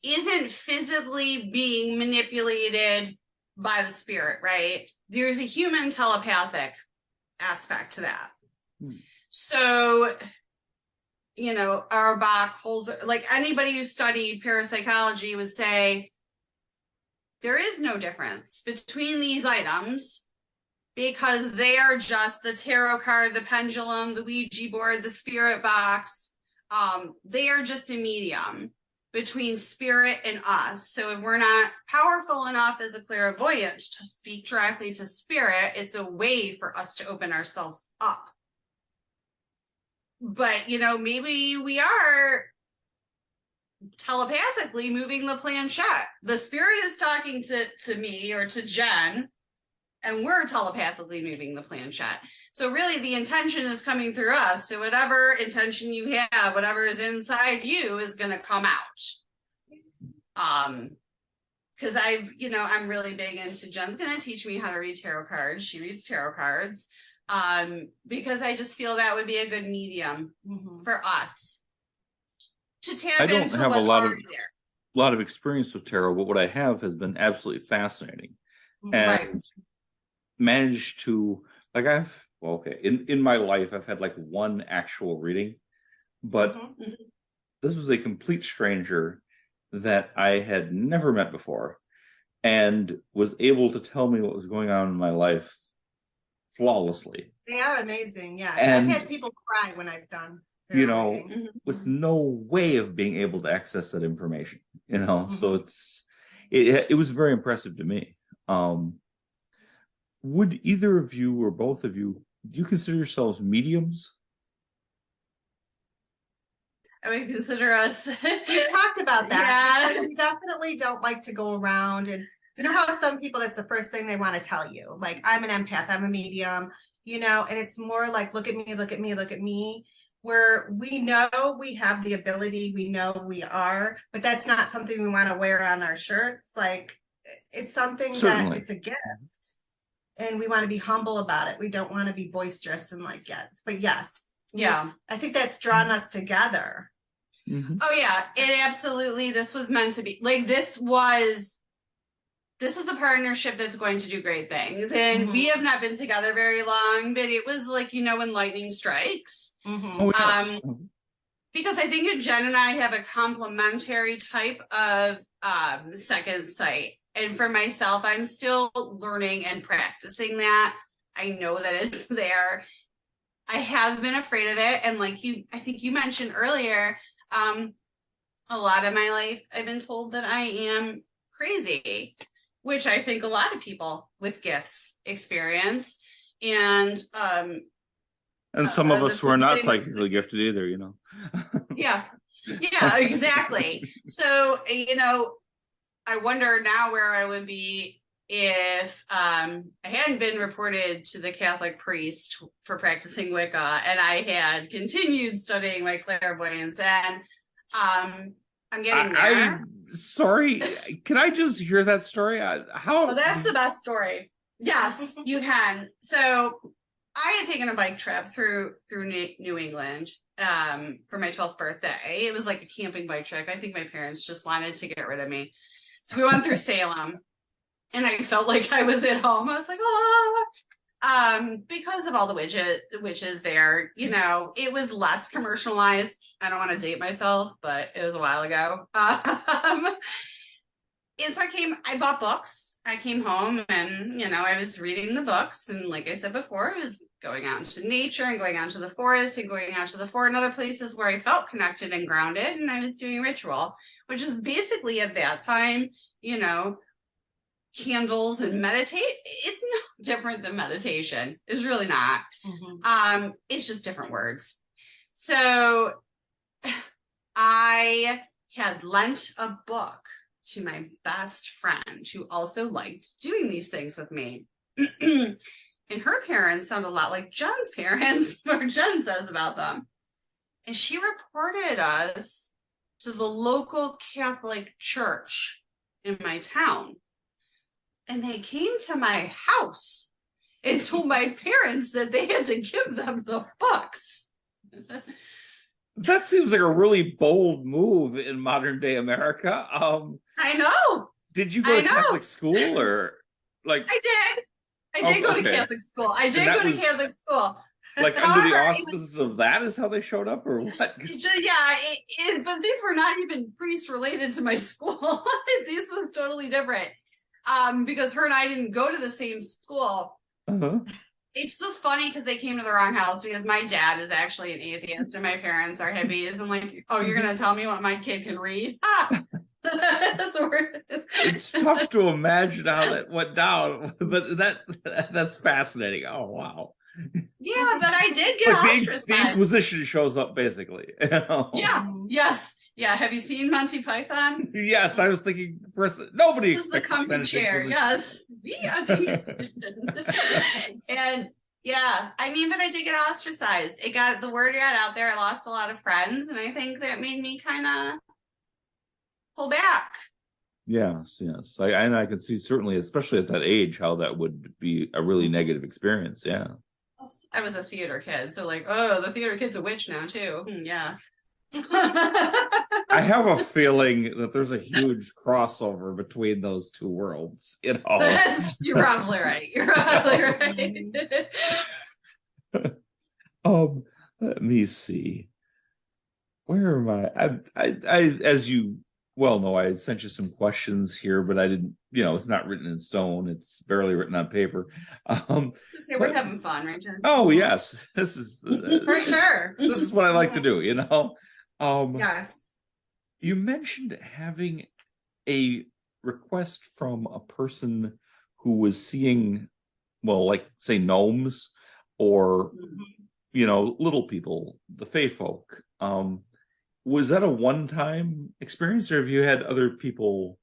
isn't physically being manipulated by the spirit, right? There's a human telepathic aspect to that. So, Auerbach holds, like anybody who studied parapsychology would say, there is no difference between these items because they are just the tarot card, the pendulum, the Ouija board, the spirit box. They are just a medium between spirit and us. So if we're not powerful enough as a clairvoyant to speak directly to spirit, it's a way for us to open ourselves up. But, maybe we are telepathically moving the planchette. The spirit is talking to me or to Jen, and we're telepathically moving the planchette. So really the intention is coming through us. So whatever intention you have, whatever is inside you is going to come out. Because I'm really big into, Jen's going to teach me how to read tarot cards. She reads tarot cards. Because I just feel that would be a good medium for us to tap I don't into have what's a lot already there. lot of experience with tarot, but what I have has been absolutely fascinating. And managed to, like, in my life I've had like one actual reading, but this was a complete stranger that I had never met before and was able to tell me what was going on in my life flawlessly. They are amazing. Yeah. And I've had people cry when I've done with no way of being able to access that information, so it was very impressive to me. Would either of you or both of you, do you consider yourselves mediums? I would consider us. We talked about that. Yeah. We definitely don't like to go around and, how some people, that's the first thing they want to tell you. Like, I'm an empath, I'm a medium, and it's more like, look at me, look at me, look at me. Where we know we have the ability, we know we are, but that's not something we want to wear on our shirts. Like, it's something that it's a gift. And we want to be humble about it. We don't want to be boisterous and but yes. Yeah. I think that's drawn us together. Oh yeah, it absolutely, this was meant to be, like, this was a partnership that's going to do great things. And we have not been together very long, but it was like, when lightning strikes. Oh, yes. Because I think Jen and I have a complementary type of second sight. And for myself, I'm still learning and practicing that. I know that it's there. I have been afraid of it. And I think you mentioned earlier, a lot of my life, I've been told that I am crazy, which I think a lot of people with gifts experience. And some of us who are not psychically gifted either, Yeah, exactly. So, I wonder now where I would be if I hadn't been reported to the Catholic priest for practicing Wicca, and I had continued studying my clairvoyance. And I'm getting there. Sorry, can I just hear that story? How? Oh, that's the best story. Yes, you can. So I had taken a bike trip through New England for my 12th birthday. It was like a camping bike trip. I think my parents just wanted to get rid of me. So we went through Salem and I felt like I was at home. I was like, oh, because of all the witches there, you know, it was less commercialized. I don't want to date myself, but it was a while ago. And so I bought books. I came home and, you know, I was reading the books. And like I said before, I was going out into nature and going out into the forest and going out to the fort and other places where I felt connected and grounded. And I was doing ritual, which is basically at that time, you know, candles and meditate. It's no different than meditation. It's really not. It's just different words. So I had lent a book to my best friend who also liked doing these things with me. And her parents sound a lot like Jen's parents, what Jen says about them. And she reported us to the local Catholic church in my town. And they came to my house and told my parents that they had to give them the books. That seems like a really bold move in modern day America. I know. Did you go to Catholic school or like? I did go to Catholic school. I did go to Catholic school. Like under the auspices of that is how they showed up, or what? Yeah, but these were not even priests related to my school. This was totally different. Because her and I didn't go to the same school. It's just funny because they came to the wrong house because my dad is actually an atheist and my parents are hippies. And like, oh, you're going to tell me what my kid can read? It's tough to imagine how that went down, but that's fascinating. Oh, wow. Yeah, but I did get ostracized. The Inquisition shows up, basically. You know? Yeah, yes. Yeah, have you seen Monty Python? Yes, I was thinking first. Nobody this is the comfy chair. Yes, we are the Inquisition. And yeah, I mean, but I did get ostracized. The word got out there. I lost a lot of friends, and I think that made me kind of pull back. Yes. I can see certainly, especially at that age, how that would be a really negative experience. Yeah. I was a theater kid, so like, oh, the theater kid's a witch now too. Yeah. I have a feeling that there's a huge crossover between those two worlds. You know, you're probably right. You're probably right. Let me see. Where am I as you well know, I sent you some questions here, but I didn't. You know, it's not written in stone. It's barely written on paper. Okay, we're having fun, right, Jen? Oh yes, this is for sure. This is what I like to do. You know. Yes. You mentioned having a request from a person who was seeing, well, like say gnomes or you know, little people, the fae folk. Was that a one-time experience, or have you had other people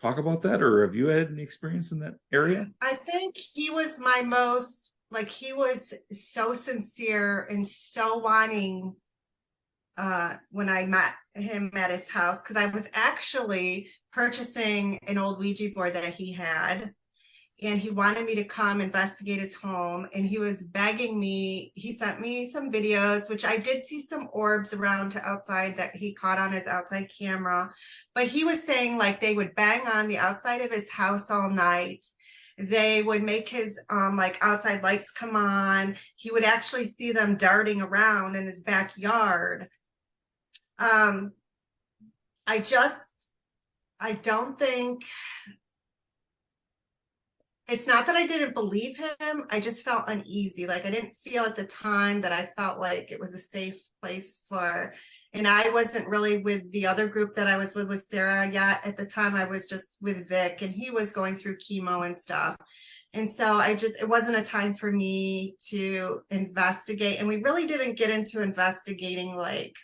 talk about that, or have you had any experience in that area? I think he was my most, like, he was so sincere and so wanting when I met him at his house, because I was actually purchasing an old Ouija board that he had, and he wanted me to come investigate his home, and he was begging me. He sent me some videos, which I did see some orbs around to outside that he caught on his outside camera, but he was saying like they would bang on the outside of his house all night. They would make his like outside lights come on. He would actually see them darting around in his backyard. I don't think, it's not that I didn't believe him. I just felt uneasy. Like I didn't feel at the time that I felt like it was a safe place for, and I wasn't really with the other group that I was with Sarah yet. At the time I was just with Vic, and he was going through chemo and stuff. And so it wasn't a time for me to investigate. And we really didn't get into investigating like,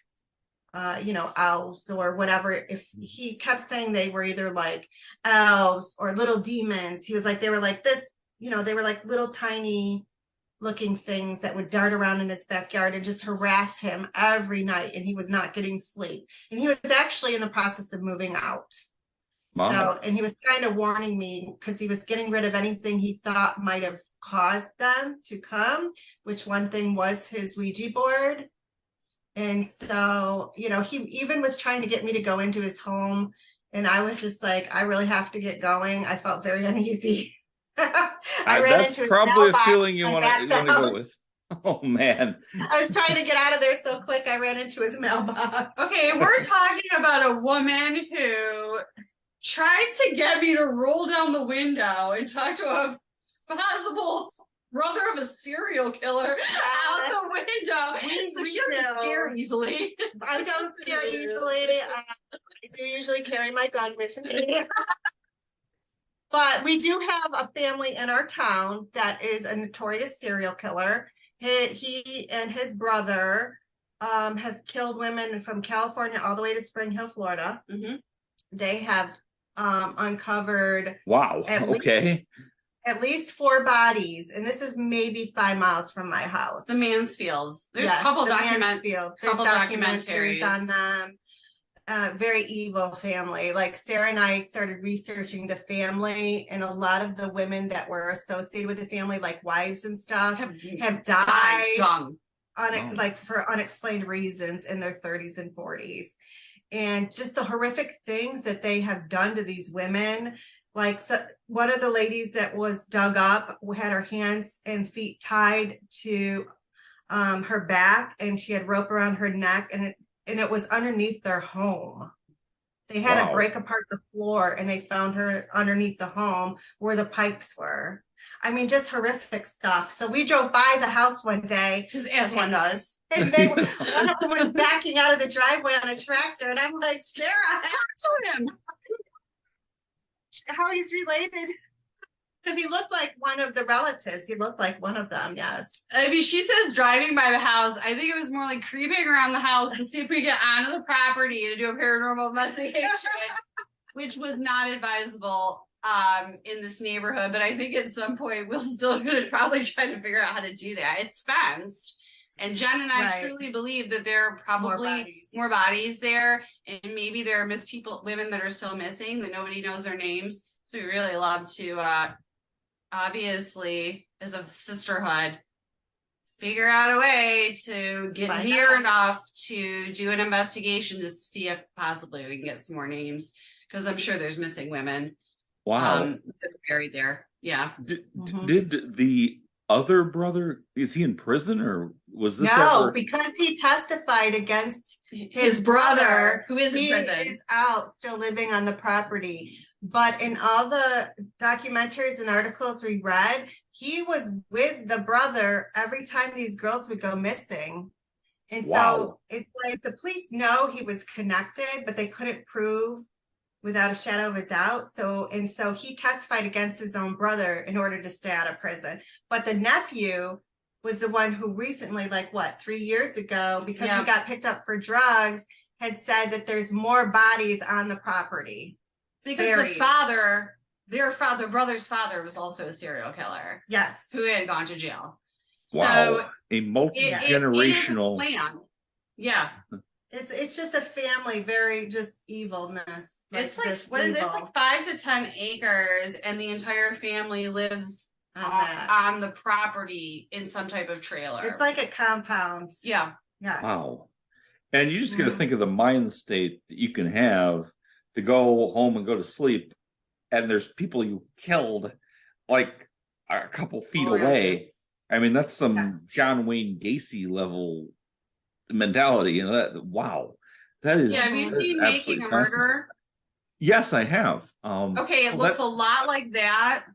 you know, elves or whatever. If he kept saying they were either like elves or little demons, he was like, they were like this, you know, they were like little tiny looking things that would dart around in his backyard and just harass him every night, and he was not getting sleep. And he was actually in the process of moving out. Wow. So, and he was kind of warning me because he was getting rid of anything he thought might have caused them to come, which one thing was his Ouija board. And so, you know, he even was trying to get me to go into his home. And I was just like, I really have to get going. I felt very uneasy. I ran That's into his probably a mailbox feeling you and want backed to go out. with. Oh man. I was trying to get out of there so quick, I ran into his mailbox. Okay, we're talking about a woman who tried to get me to roll down the window and talk to a possible brother of a serial killer out the window. So she doesn't scare easily. I don't scare easily. I do usually carry my gun with me. But we do have a family in our town that is a notorious serial killer. He and his brother have killed women from California all the way to Spring Hill, Florida. Mm-hmm. They have uncovered Wow. at least 4 bodies, and this is maybe 5 miles from my house. The Mansfields. There's Yes, a couple the Mansfield. There's documentaries on them. Very evil family. Like Sarah and I started researching the family, and a lot of the women that were associated with the family, like wives and stuff, have died young. Like for unexplained reasons in their 30s and 40s. And just the horrific things that they have done to these women. Like one of the ladies that was dug up had her hands and feet tied to her back, and she had rope around her neck, and it was underneath their home. They had to break apart the floor, and they found her underneath the home where the pipes were. I mean, just horrific stuff. So we drove by the house one day. As one does. And they one of them was backing out of the driveway on a tractor. And I'm like, Sarah, talk to him. How he's related. Because he looked like one of the relatives. He looked like one of them, yes. I mean, she says driving by the house. I think it was more like creeping around the house to see if we get onto the property to do a paranormal investigation, which was not advisable in this neighborhood. But I think at some point we'll still probably try to figure out how to do that. It's fenced. And Jen and I truly believe that there are probably more bodies there. And maybe there are women that are still missing, that nobody knows their names. So we really love to obviously, as a sisterhood, figure out a way to get near enough to do an investigation to see if possibly we can get some more names, because I'm sure there's missing women. Wow. That are buried there. Yeah. Did the other brother, is he in prison, or was this because he testified against his brother, who is in prison. He is out, still living on the property. But in all the documentaries and articles we read, he was with the brother every time these girls would go missing. And so it's like the police know he was connected, but they couldn't prove without a shadow of a doubt. So he testified against his own brother in order to stay out of prison. But the nephew was the one who recently, 3 years ago, because he got picked up for drugs, had said that there's more bodies on the property. Because their brother's father was also a serial killer. Yes. Who had gone to jail. Wow. So a multi-generational plan. Yeah. It's just a family, very just evilness. It's like 5 to 10 acres, and the entire family lives on the property in some type of trailer. It's like a compound. Yeah. Yes. Wow. And you just got to think of the mind state that you can have to go home and go to sleep, and there's people you killed like a couple feet away. I mean, that's some John Wayne Gacy level mentality, you know. That is. Yeah, have you seen Making a Murderer? Yes, I have. It looks a lot like that.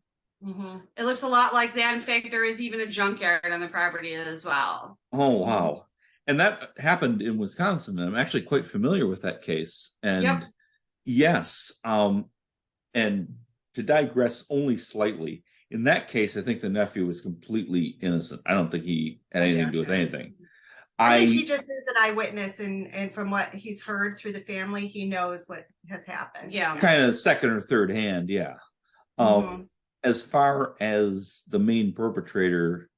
Mm-hmm. It looks a lot like that. In fact, there is even a junkyard on the property as well. Oh wow. And that happened in Wisconsin, and I'm actually quite familiar with that case. And yes, and to digress only slightly, in that case, I think the nephew was completely innocent. I don't think he had anything to do with anything. I think he just is an eyewitness, and from what he's heard through the family, he knows what has happened. Yeah. Kind of second or third hand, yeah. As far as the main perpetrator,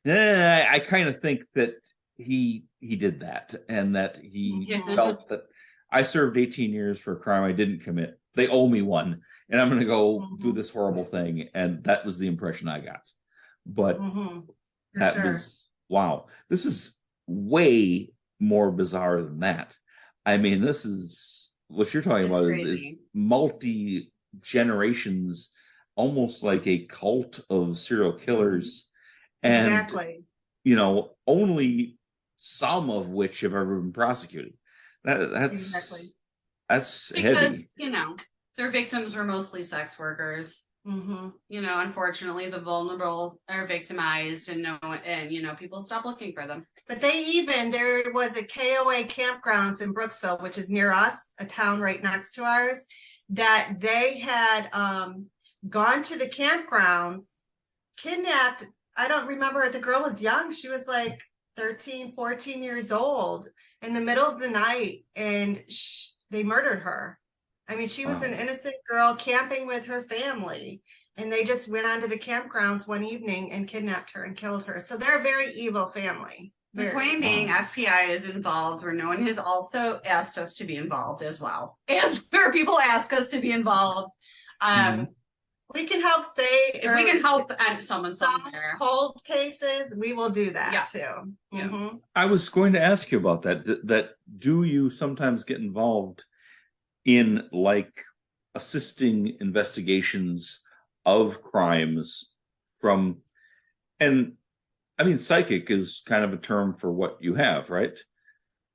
I kind of think that he did that, and that he felt that I served 18 years for a crime I didn't commit. They owe me one, and I'm going to go do this horrible thing. And that was the impression I got. But that was, wow, this is way more bizarre than that. I mean, this is what you're talking about is multi generations, almost like a cult of serial killers. And Exactly. only some of which have ever been prosecuted. That's because heavy. Their victims were mostly sex workers. Unfortunately, the vulnerable are victimized, and people stop looking for them. But there was a KOA campgrounds in Brooksville, which is near us, a town right next to ours, that they had gone to the campgrounds, kidnapped. I don't remember. The girl was young. She was like 13, 14 years old in the middle of the night, and they murdered her. I mean, she was an innocent girl camping with her family, and they just went onto the campgrounds one evening and kidnapped her and killed her. So they're a very evil family. The point being, FPI is involved, where no one has also asked us to be involved as well. As where people ask us to be involved. We can help if we can help someone somewhere. Cold cases, we will do that too. Yeah. I was going to ask you about that. That do you sometimes get involved in like assisting investigations of crimes from, and I mean, psychic is kind of a term for what you have, right?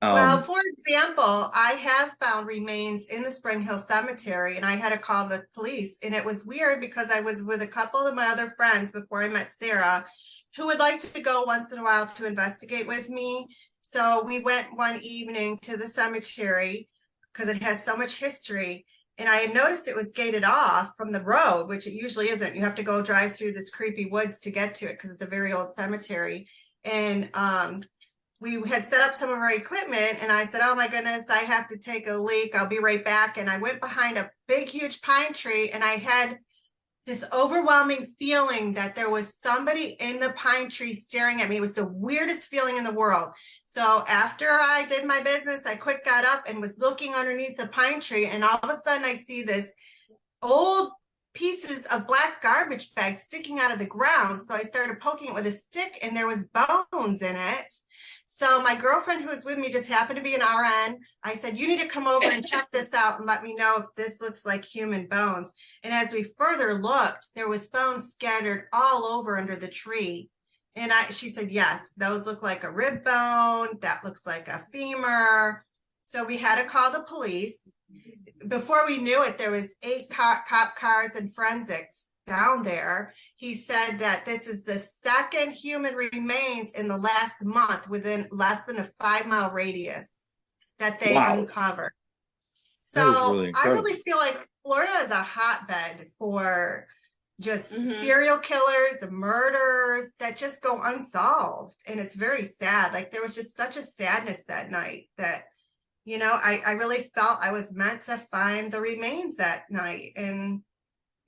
Well, for example, I have found remains in the Spring Hill Cemetery, and I had to call the police. And it was weird because I was with a couple of my other friends before I met Sarah, who would like to go once in a while to investigate with me. So we went one evening to the cemetery because it has so much history. And I had noticed it was gated off from the road, which it usually isn't. You have to go drive through this creepy woods to get to it because it's a very old cemetery. And we had set up some of our equipment, and I said, oh my goodness, I have to take a leak. I'll be right back. And I went behind a big, huge pine tree, and I had this overwhelming feeling that there was somebody in the pine tree staring at me. It was the weirdest feeling in the world. So after I did my business, I quick got up and was looking underneath the pine tree, and all of a sudden I see this old pieces of black garbage bags sticking out of the ground. So I started poking it with a stick, and there was bones in it. So my girlfriend who was with me just happened to be an RN. I said, you need to come over and check this out and let me know if this looks like human bones. And as we further looked, there was bones scattered all over under the tree. And she said, yes, those look like a rib bone. That looks like a femur. So we had to call the police. Before we knew it, there was 8 cop cars and forensics down there. He said that this is the second human remains in the last month within less than a 5-mile radius that they uncovered. So really I really feel like Florida is a hotbed for just serial killers, murders that just go unsolved. And it's very sad. Like there was just such a sadness that night that, I really felt I was meant to find the remains that night. And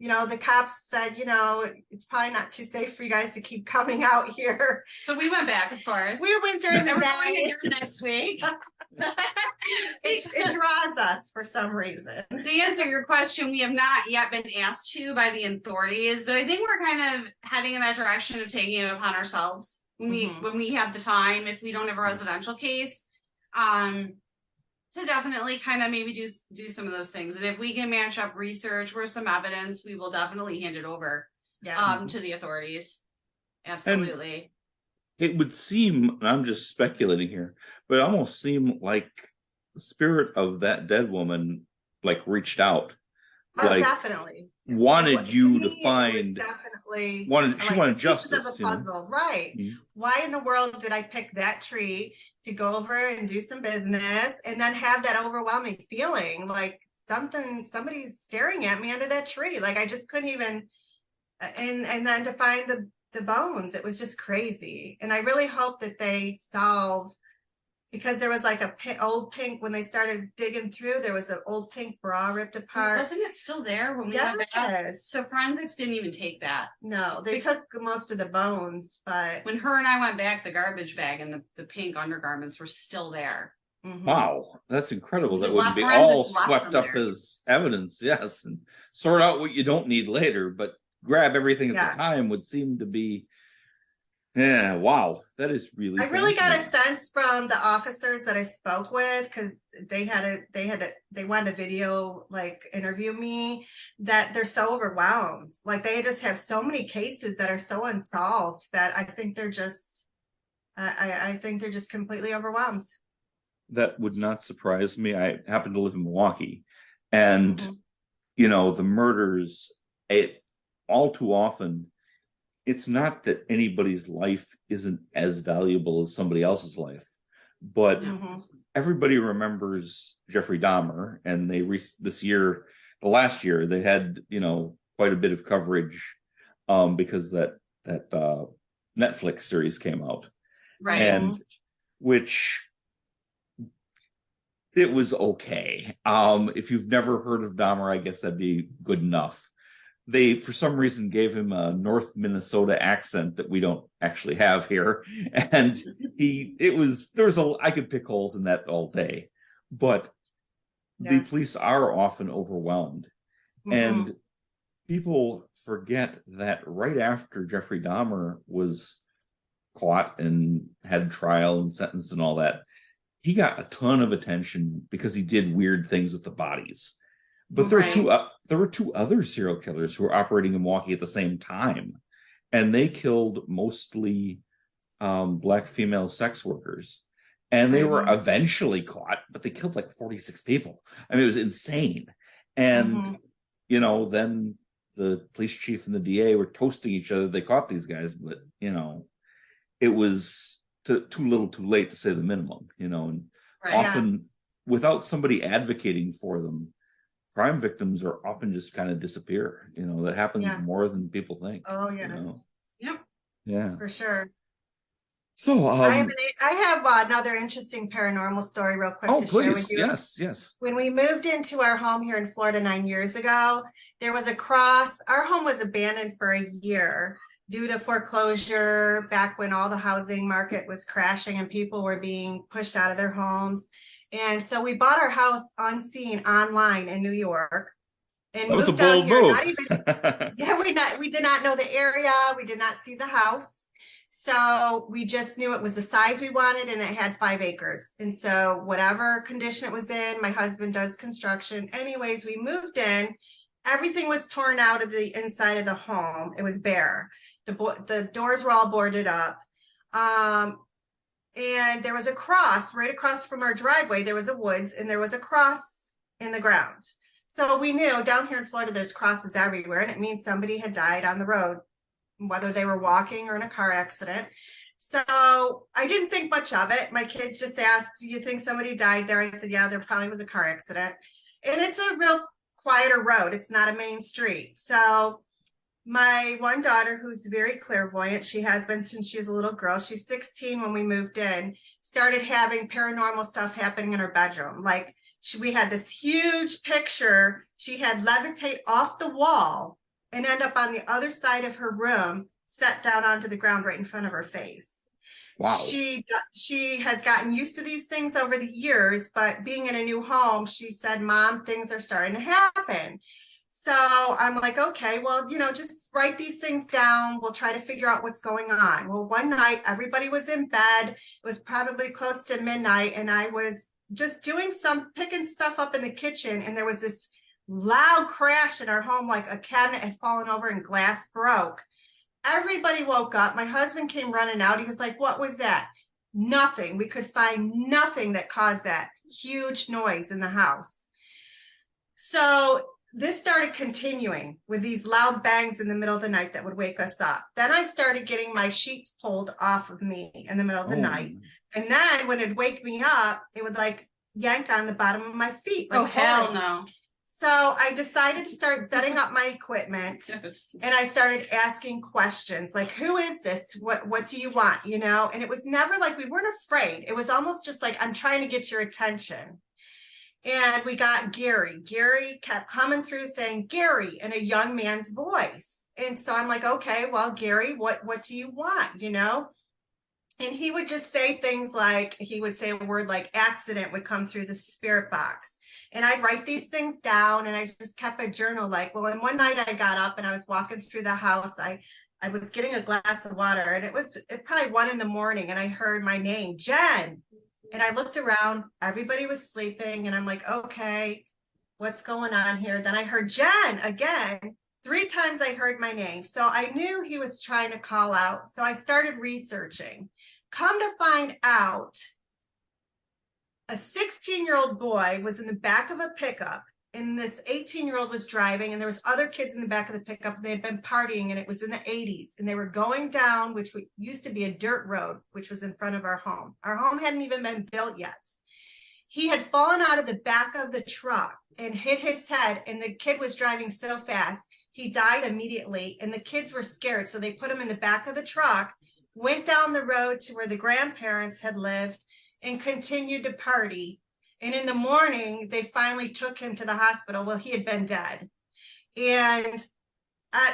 the cops said, it's probably not too safe for you guys to keep coming out here. So we went back, of course. We went during the day. We're going again next week. It draws us for some reason. To answer your question, we have not yet been asked to by the authorities, but I think we're kind of heading in that direction of taking it upon ourselves when we have the time, if we don't have a residential case. To definitely kind of maybe do some of those things. And if we can match up research or some evidence, we will definitely hand it over to the authorities. Absolutely. And it would seem, and I'm just speculating here, but it almost seemed like the spirit of that dead woman reached out. Definitely. Wanted you to find definitely she wanted justice of a puzzle, right? Why in the world did I pick that tree to go over and do some business and then have that overwhelming feeling like somebody's staring at me under that tree? Like I just couldn't even, and then to find the bones, it was just crazy. And I really hope that they solve because there was like old pink, when they started digging through, there was an old pink bra ripped apart. Wasn't it still there when we went back? Yes. So forensics didn't even take that. No, they took most of the bones, but When her and I went back, the garbage bag and the pink undergarments were still there. Wow, that's incredible. That The wouldn't be forensics all left swept them up there. as evidence, yes, and sort out what you don't need later, but grab everything at Yes. the time would seem to be, yeah, wow, that is really. I really got a fascinating. sense from the officers that I spoke with, because they wanted to video like interview me, that they're so overwhelmed. Like they just have so many cases that are so unsolved that I think they're just I think they're just completely overwhelmed. That would not surprise me. I happen to live in Milwaukee, and Mhm. you know, the murders, all too often, it's not that anybody's life isn't as valuable as somebody else's life, but Mhm. everybody remembers Jeffrey Dahmer, and the last year, they had, you know, quite a bit of coverage, because that Netflix series came out, Right. and which it was okay. If you've never heard of Dahmer, I guess that'd be good enough. They, for some reason, gave him a North Minnesota accent that we don't actually have here, and I could pick holes in that all day, but the Yes. police are often overwhelmed, Mhm. and people forget that right after Jeffrey Dahmer was caught and had trial and sentenced and all that, he got a ton of attention because he did weird things with the bodies. But there were two other serial killers who were operating in Milwaukee at the same time, and they killed mostly black female sex workers. And they were eventually caught, but they killed like 46 people. I mean, it was insane. And you know, then the police chief and the DA were toasting each other. They caught these guys, but you know, it was too little, too late, to say the minimum. You know, and often without somebody advocating for them, crime victims are often just kind of disappear. You know, that happens more than people think. Oh yes. You know? Yep. Yeah. For sure. So I have another interesting paranormal story real quick to share with you. Yes. When we moved into our home here in Florida 9 years ago, there was a cross. Our home was abandoned for a year due to foreclosure, back when all the housing market was crashing and people were being pushed out of their homes. And so we bought our house unseen online in New York. And that was a moved down bold here, move. we did not know the area. We did not see the house. So we just knew it was the size we wanted, and it had 5 acres. And so whatever condition it was in, my husband does construction. Anyways, we moved in. Everything was torn out of the inside of the home. It was bare. The doors were all boarded up. And there was a cross right across from our driveway. There was a woods, and there was a cross in the ground. So we knew down here in Florida, there's crosses everywhere, and it means somebody had died on the road, whether they were walking or in a car accident. So I didn't think much of it. My kids just asked, do you think somebody died there? I said, yeah, there probably was a car accident. And it's a real quieter road. It's not a main street. So my one daughter, who's very clairvoyant, she has been since she was a little girl, she's 16 when we moved in, started having paranormal stuff happening in her bedroom. Like we had this huge picture she had levitate off the wall and end up on the other side of her room, set down onto the ground right in front of her face. Wow. She has gotten used to these things over the years, but being in a new home, she said, Mom, things are starting to happen. So I'm like, okay, well, you know, just write these things down. We'll try to figure out what's going on. Well, one night, everybody was in bed. It was probably close to midnight, and I was just picking stuff up in the kitchen, and there was this loud crash in our home, like a cabinet had fallen over and glass broke. Everybody woke up. My husband came running out. He was like, what was that? Nothing. We could find nothing that caused that huge noise in the house. So this started continuing with these loud bangs in the middle of the night that would wake us up. Then I started getting my sheets pulled off of me in the middle of the night. And then when it'd wake me up, it would like yank on the bottom of my feet. Like, oh, hell no. So I decided to start setting up my equipment, and I started asking questions like, who is this? What do you want? You know, and it was never like, we weren't afraid. It was almost just like, I'm trying to get your attention. And we got Gary. Gary kept coming through saying Gary in a young man's voice. And so I'm like, okay, well, Gary, what do you want? You know? And he would just say things like, he would say a word like accident would come through the spirit box. And I'd write these things down, and I just kept a journal. Like, well, and one night I got up and I was walking through the house. I was getting a glass of water, and it was probably 1 a.m, and I heard my name, Jen. And I looked around, everybody was sleeping, and I'm like, okay, what's going on here? Then I heard Jen again. 3 times I heard my name. So I knew he was trying to call out. So I started researching. Come to find out, a 16-year-old boy was in the back of a pickup, and this 18-year-old was driving, and there was other kids in the back of the pickup, and they had been partying, and it was in the 80s, and they were going down, which used to be a dirt road, which was in front of our home. Our home hadn't even been built yet. He had fallen out of the back of the truck and hit his head, and the kid was driving so fast, he died immediately, and the kids were scared, so they put him in the back of the truck, went down the road to where the grandparents had lived, and continued to party. And in the morning, they finally took him to the hospital. Well, he had been dead. And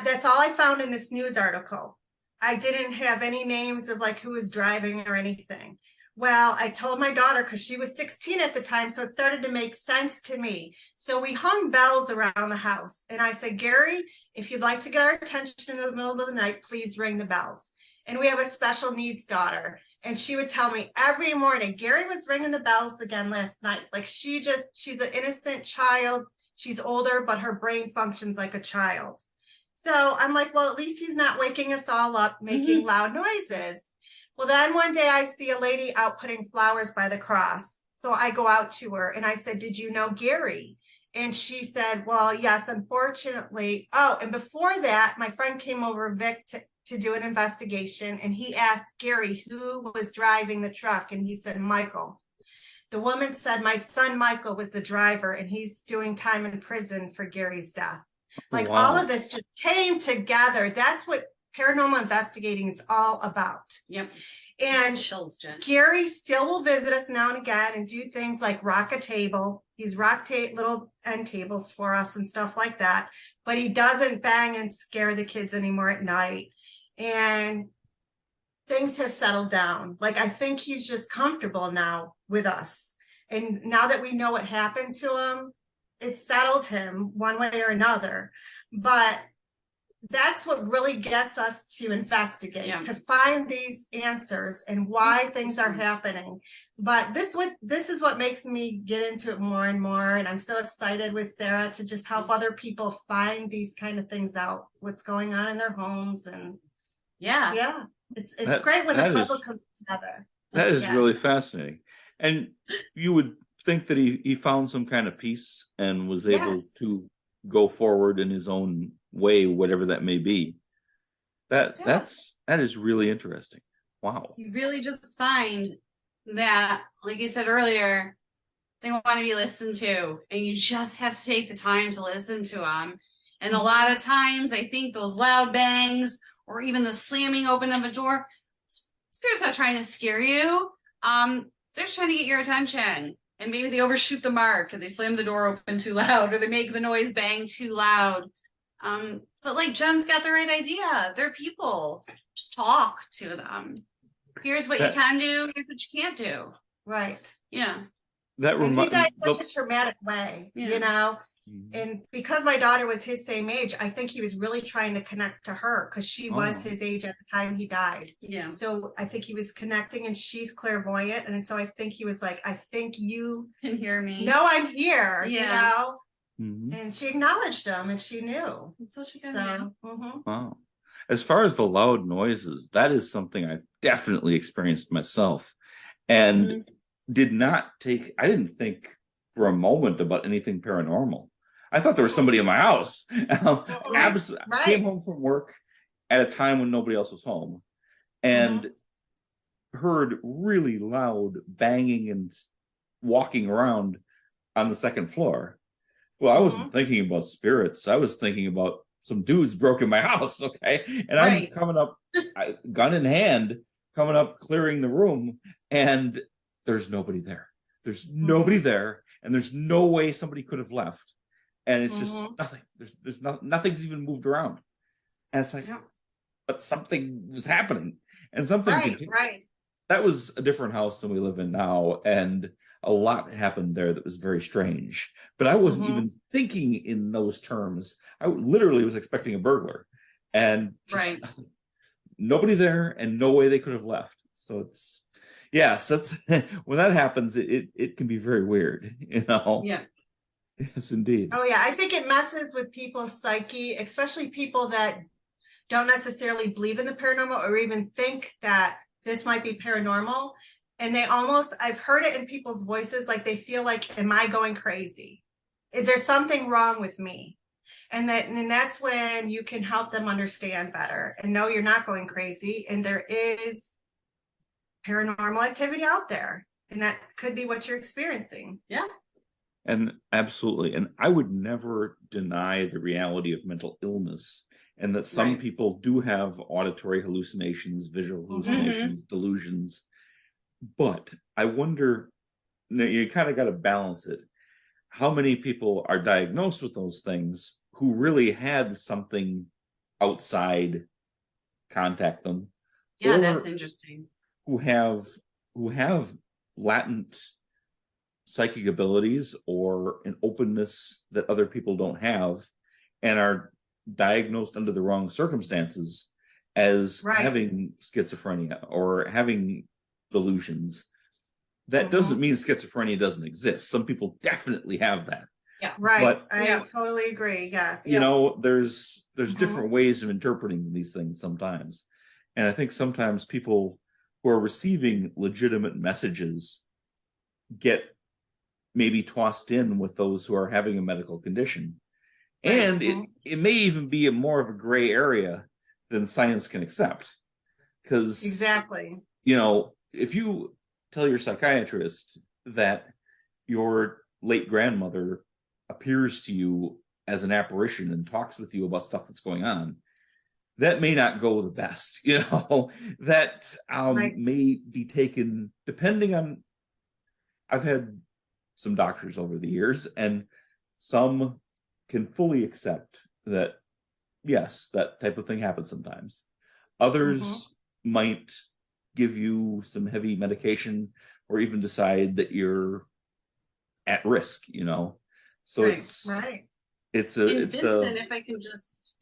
that's all I found in this news article. I didn't have any names of like who was driving or anything. Well, I told my daughter, because she was 16 at the time, so it started to make sense to me. So we hung bells around the house. And I said, Gary, if you'd like to get our attention in the middle of the night, please ring the bells. And we have a special needs daughter. And she would tell me every morning, Gary was ringing the bells again last night. Like she's an innocent child. She's older, but her brain functions like a child. So I'm like, well, at least he's not waking us all up making loud noises. Well, then one day I see a lady out putting flowers by the cross. So I go out to her and I said, did you know Gary? And she said, well, yes, unfortunately. Oh, and before that, my friend came over, Vic, to do an investigation, and he asked Gary who was driving the truck, and he said Michael. The woman said my son Michael was the driver, and he's doing time in prison for Gary's death. Like all of this just came together. That's what paranormal investigating is all about. Yep. And chills, Jen. Gary still will visit us now and again and do things like rock a table. He's rocked little end tables for us and stuff like that. But he doesn't bang and scare the kids anymore at night. And things have settled down. Like, I think he's just comfortable now with us. And now that we know what happened to him, it settled him one way or another. But that's what really gets us to investigate, to find these answers and why things are happening. But this is what makes me get into it more and more. And I'm so excited with Sarah to just help other people find these kind of things out, what's going on in their homes. And it's great when the puzzle comes together. That is really fascinating. And you would think that he found some kind of peace and was able to go forward in his own way, whatever that may be. That is really interesting. Wow. You really just find that, like you said earlier, they want to be listened to, and you just have to take the time to listen to them. And a lot of times, I think those loud bangs or even the slamming open of a door, spirit's not trying to scare you. They're just trying to get your attention. And maybe they overshoot the mark and they slam the door open too loud, or they make the noise bang too loud. But like Jen's got the right idea. They're people. Just talk to them. Here's what you can do. Here's what you can't do. Right. Yeah. And he died in such a traumatic way, you know? And because my daughter was his same age, I think he was really trying to connect to her because she was his age at the time he died. Yeah. So I think he was connecting, and she's clairvoyant. And so I think he was like, I think you can hear me. No, I'm here, you know? Mm-hmm. And she acknowledged him, and she knew. So she can Wow. As far as the loud noises, that is something I've definitely experienced myself. And I didn't think for a moment about anything paranormal. I thought there was somebody in my house. I came home from work at a time when nobody else was home and heard really loud banging and walking around on the second floor. Well, I wasn't thinking about spirits. I was thinking about some dudes broke in my house, okay? And I'm coming up, gun in hand, coming up, clearing the room, and there's nobody there. There's nobody there, and there's no way somebody could have left. And it's just nothing. There's nothing's even moved around. And it's like, but something was happening, and something that was a different house than we live in now, and a lot happened there that was very strange. But I wasn't even thinking in those terms. I literally was expecting a burglar, and just nobody there, and no way they could have left. So it's that's when that happens, it can be very weird, you know. Yeah. Yes, indeed. Oh yeah, I think it messes with people's psyche, especially people that don't necessarily believe in the paranormal or even think that this might be paranormal. And they almost, I've heard it in people's voices, like they feel like, am I going crazy? Is there something wrong with me? And that's when you can help them understand better and know you're not going crazy. And there is paranormal activity out there. And that could be what you're experiencing. Yeah. And absolutely. And I would never deny the reality of mental illness, and that some people do have auditory hallucinations, visual hallucinations, delusions. But I wonder, you kind of got to balance it. How many people are diagnosed with those things who really had something outside contact them? Yeah, that's interesting. Who have latent psychic abilities or an openness that other people don't have, and are diagnosed under the wrong circumstances as having schizophrenia or having delusions. That doesn't mean schizophrenia doesn't exist. Some people definitely have that. Yeah, right. But I totally agree. Yes. You know, there's different ways of interpreting these things sometimes. And I think sometimes people who are receiving legitimate messages get maybe tossed in with those who are having a medical condition. And it may even be more of a gray area than science can accept. Because you know, if you tell your psychiatrist that your late grandmother appears to you as an apparition and talks with you about stuff that's going on, that may not go the best. You know, that may be taken, depending on, I've had some doctors over the years, and some can fully accept that, yes, that type of thing happens sometimes. Others might give you some heavy medication or even decide that you're at risk, you know. So it's Vincent, if I can just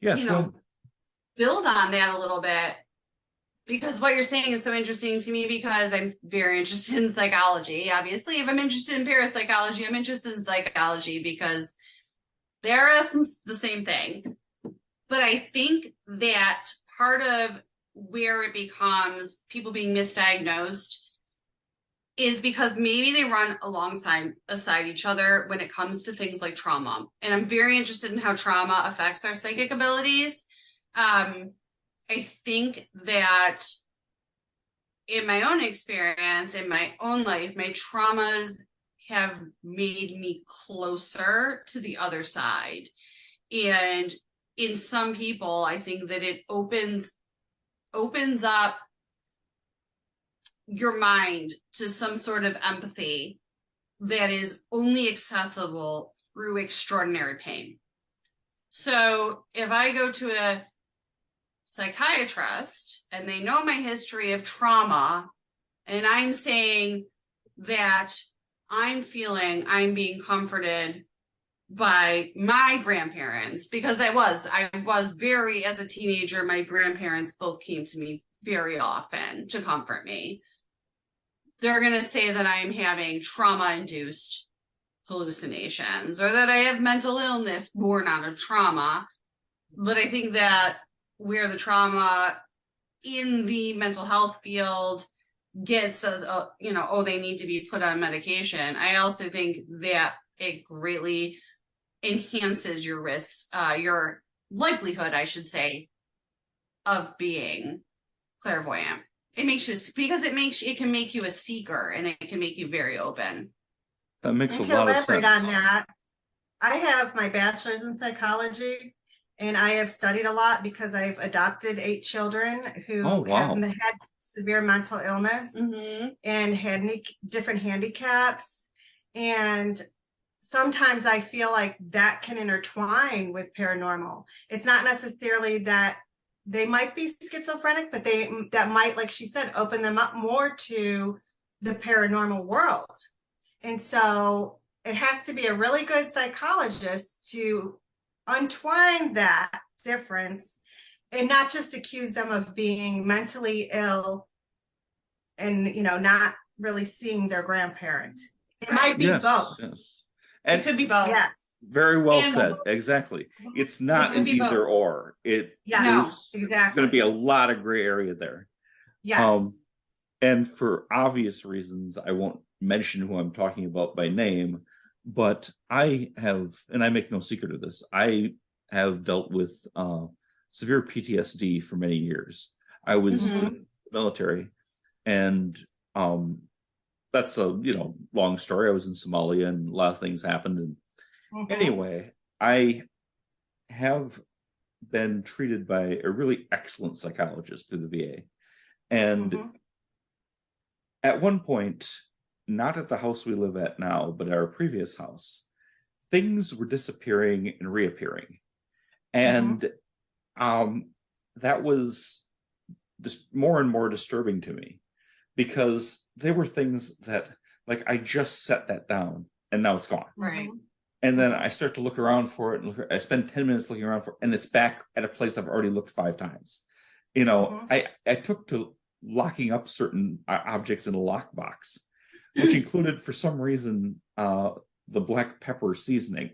build on that a little bit, because what you're saying is so interesting to me, because I'm very interested in psychology. Obviously, if I'm interested in parapsychology, I'm interested in psychology because they're essence the same thing. But I think that part of where it becomes people being misdiagnosed is because maybe they run alongside each other when it comes to things like trauma. And I'm very interested in how trauma affects our psychic abilities. I think that in my own experience, in my own life, my traumas have made me closer to the other side. And in some people, I think that it opens up your mind to some sort of empathy that is only accessible through extraordinary pain. So if I go to a psychiatrist and they know my history of trauma, and I'm saying that I'm being comforted by my grandparents, because I was very, as a teenager, my grandparents both came to me very often to comfort me. They're going to say that I'm having trauma-induced hallucinations or that I have mental illness born out of trauma. But I think that where the trauma in the mental health field gets us, they need to be put on medication. I also think that it greatly enhances your risk, your likelihood, I should say, of being clairvoyant. It can make you a seeker, and it can make you very open. That makes a lot of sense. On that, I have my bachelor's in psychology, and I have studied a lot because I've adopted 8 children who have had severe mental illness and had different handicaps. And sometimes I feel like that can intertwine with paranormal. It's not necessarily that they might be schizophrenic, but that might, like she said, open them up more to the paranormal world. And so it has to be a really good psychologist to untwine that difference and not just accuse them of being mentally ill and, not really seeing their grandparent. It might be both. Yes. And it could be both. Yes. Very well said. Exactly. It's not an either or. Yes, exactly. Going to be a lot of gray area there. Yes. And for obvious reasons, I won't mention who I'm talking about by name, but I have, and I make no secret of this, I have dealt with severe PTSD for many years. I was in the military, and that's a long story. I was in Somalia, and a lot of things happened. And anyway, I have been treated by a really excellent psychologist through the VA, and at one point, not at the house we live at now, but our previous house, things were disappearing and reappearing. And that was just more and more disturbing to me, because they were things that, like, I just set that down and now it's gone. Right. And then I start to look around for it, and I spend 10 minutes looking around for it, and it's back at a place I've already looked 5 times. I took to locking up certain objects in a lockbox, which included, for some reason, the black pepper seasoning.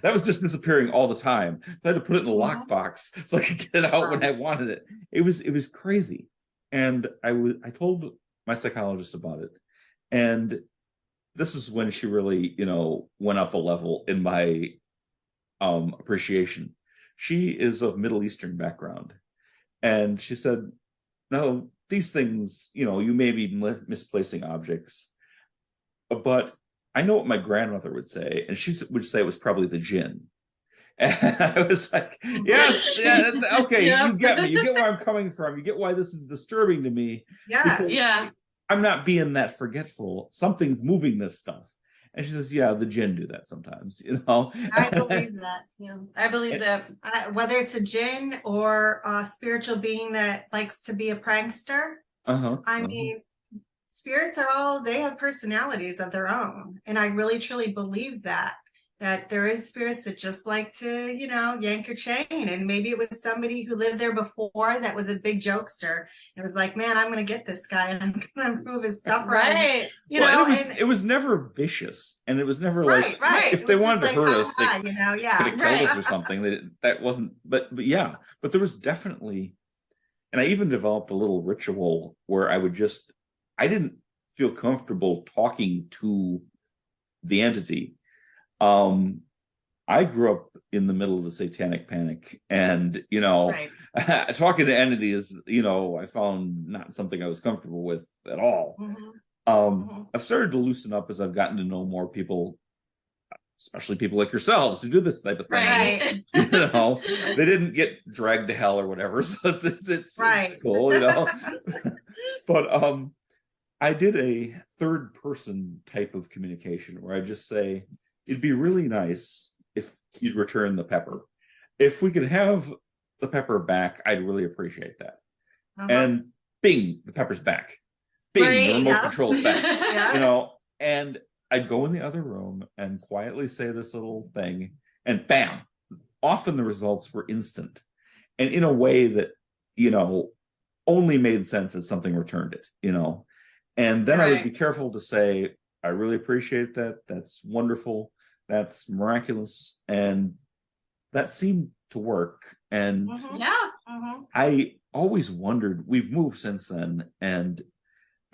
That was just disappearing all the time. I had to put it in a lockbox so I could get it out when I wanted it. It was crazy. And I told my psychologist about it. And this is when she really, went up a level in my appreciation. She is of Middle Eastern background. And she said, no, these things, you may be misplacing objects, but I know what my grandmother would say, and she would say it was probably the jinn. And I was like, yes, okay, you get me. You get where I'm coming from. You get why this is disturbing to me. Yes. Yeah. I'm not being that forgetful. Something's moving this stuff. And she says, yeah, the jinn do that sometimes, I believe that too. I believe that. Whether it's a jinn or a spiritual being that likes to be a prankster. I mean, spirits they have personalities of their own. And I really, truly believe that there is spirits that just like to, yank your chain. And maybe it was somebody who lived there before that was a big jokester. And was like, man, I'm going to get this guy and I'm going to move his stuff right. It was never vicious. And it was never like, if they wanted to hurt us, they could have killed us or something. That wasn't, but yeah, but there was definitely, and I even developed a little ritual where I didn't feel comfortable talking to the entity. I grew up in the middle of the Satanic Panic, and talking to entities, I found not something I was comfortable with at all. I've started to loosen up as I've gotten to know more people, especially people like yourselves who do this type of thing. Right. They didn't get dragged to hell or whatever, so it's cool, But I did a third person type of communication where I just say, it'd be really nice if you'd return the pepper. If we could have the pepper back, I'd really appreciate that. And bing, the pepper's back. Bing, the remote control's back. And I'd go in the other room and quietly say this little thing, and bam, often the results were instant. And in a way that, only made sense as something returned it, And then I would be careful to say, I really appreciate that. That's wonderful. That's miraculous. And that seemed to work. And I always wondered, we've moved since then, and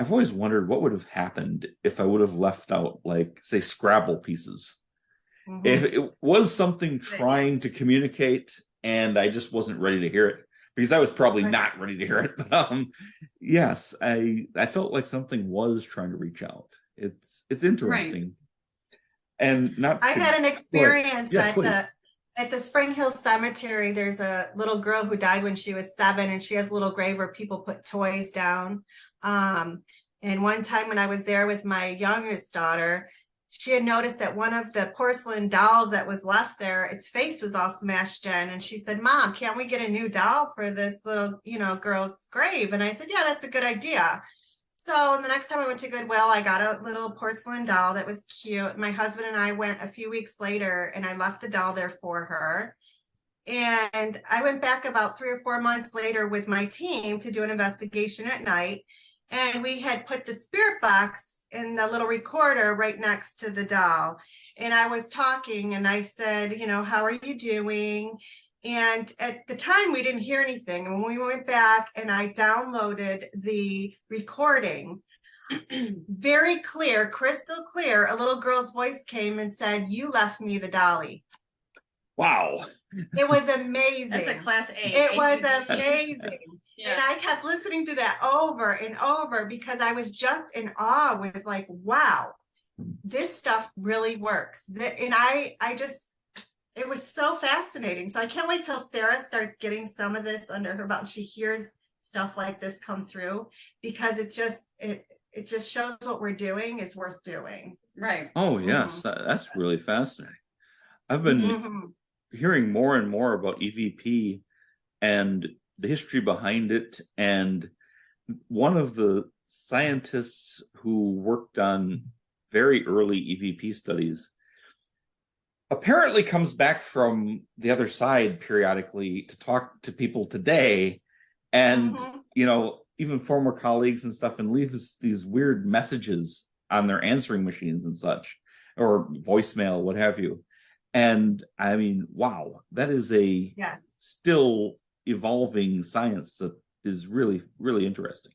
I've always wondered what would have happened if I would have left out, like, say, Scrabble pieces. If it was something trying to communicate and I just wasn't ready to hear it, because I was probably not ready to hear it. But yes, I felt like something was trying to reach out. It's interesting. And not I to- had an experience Yes, please. at the Spring Hill Cemetery. There's a little girl who died when she was 7, and she has a little grave where people put toys down. And one time when I was there with my youngest daughter, she had noticed that one of the porcelain dolls that was left there, its face was all smashed in. And she said, "Mom, can't we get a new doll for this little, girl's grave?" And I said, "Yeah, that's a good idea." So the next time I went to Goodwill, I got a little porcelain doll that was cute. My husband and I went a few weeks later, and I left the doll there for her. And I went back about 3 or 4 months later with my team to do an investigation at night. And we had put the spirit box in the little recorder right next to the doll. And I was talking, and I said, "How are you doing?" And at the time, we didn't hear anything. And when we went back and I downloaded the recording, very clear, crystal clear, a little girl's voice came and said, "You left me the dolly." Wow. It was amazing. That's a class A. It was amazing. Yeah. And I kept listening to that over and over because I was just in awe with like, wow, this stuff really works. And I just, it was so fascinating. So I can't wait till Sarah starts getting some of this under her belt. She hears stuff like this come through, because it just shows what we're doing is worth doing. Right. Oh, yes. That's really fascinating. I've been hearing more and more about EVP and the history behind it. And one of the scientists who worked on very early EVP studies apparently comes back from the other side periodically to talk to people today, and even former colleagues and stuff, and leaves these weird messages on their answering machines and such, or voicemail, what have you. And I mean, wow, that is a still evolving science that is really, really interesting.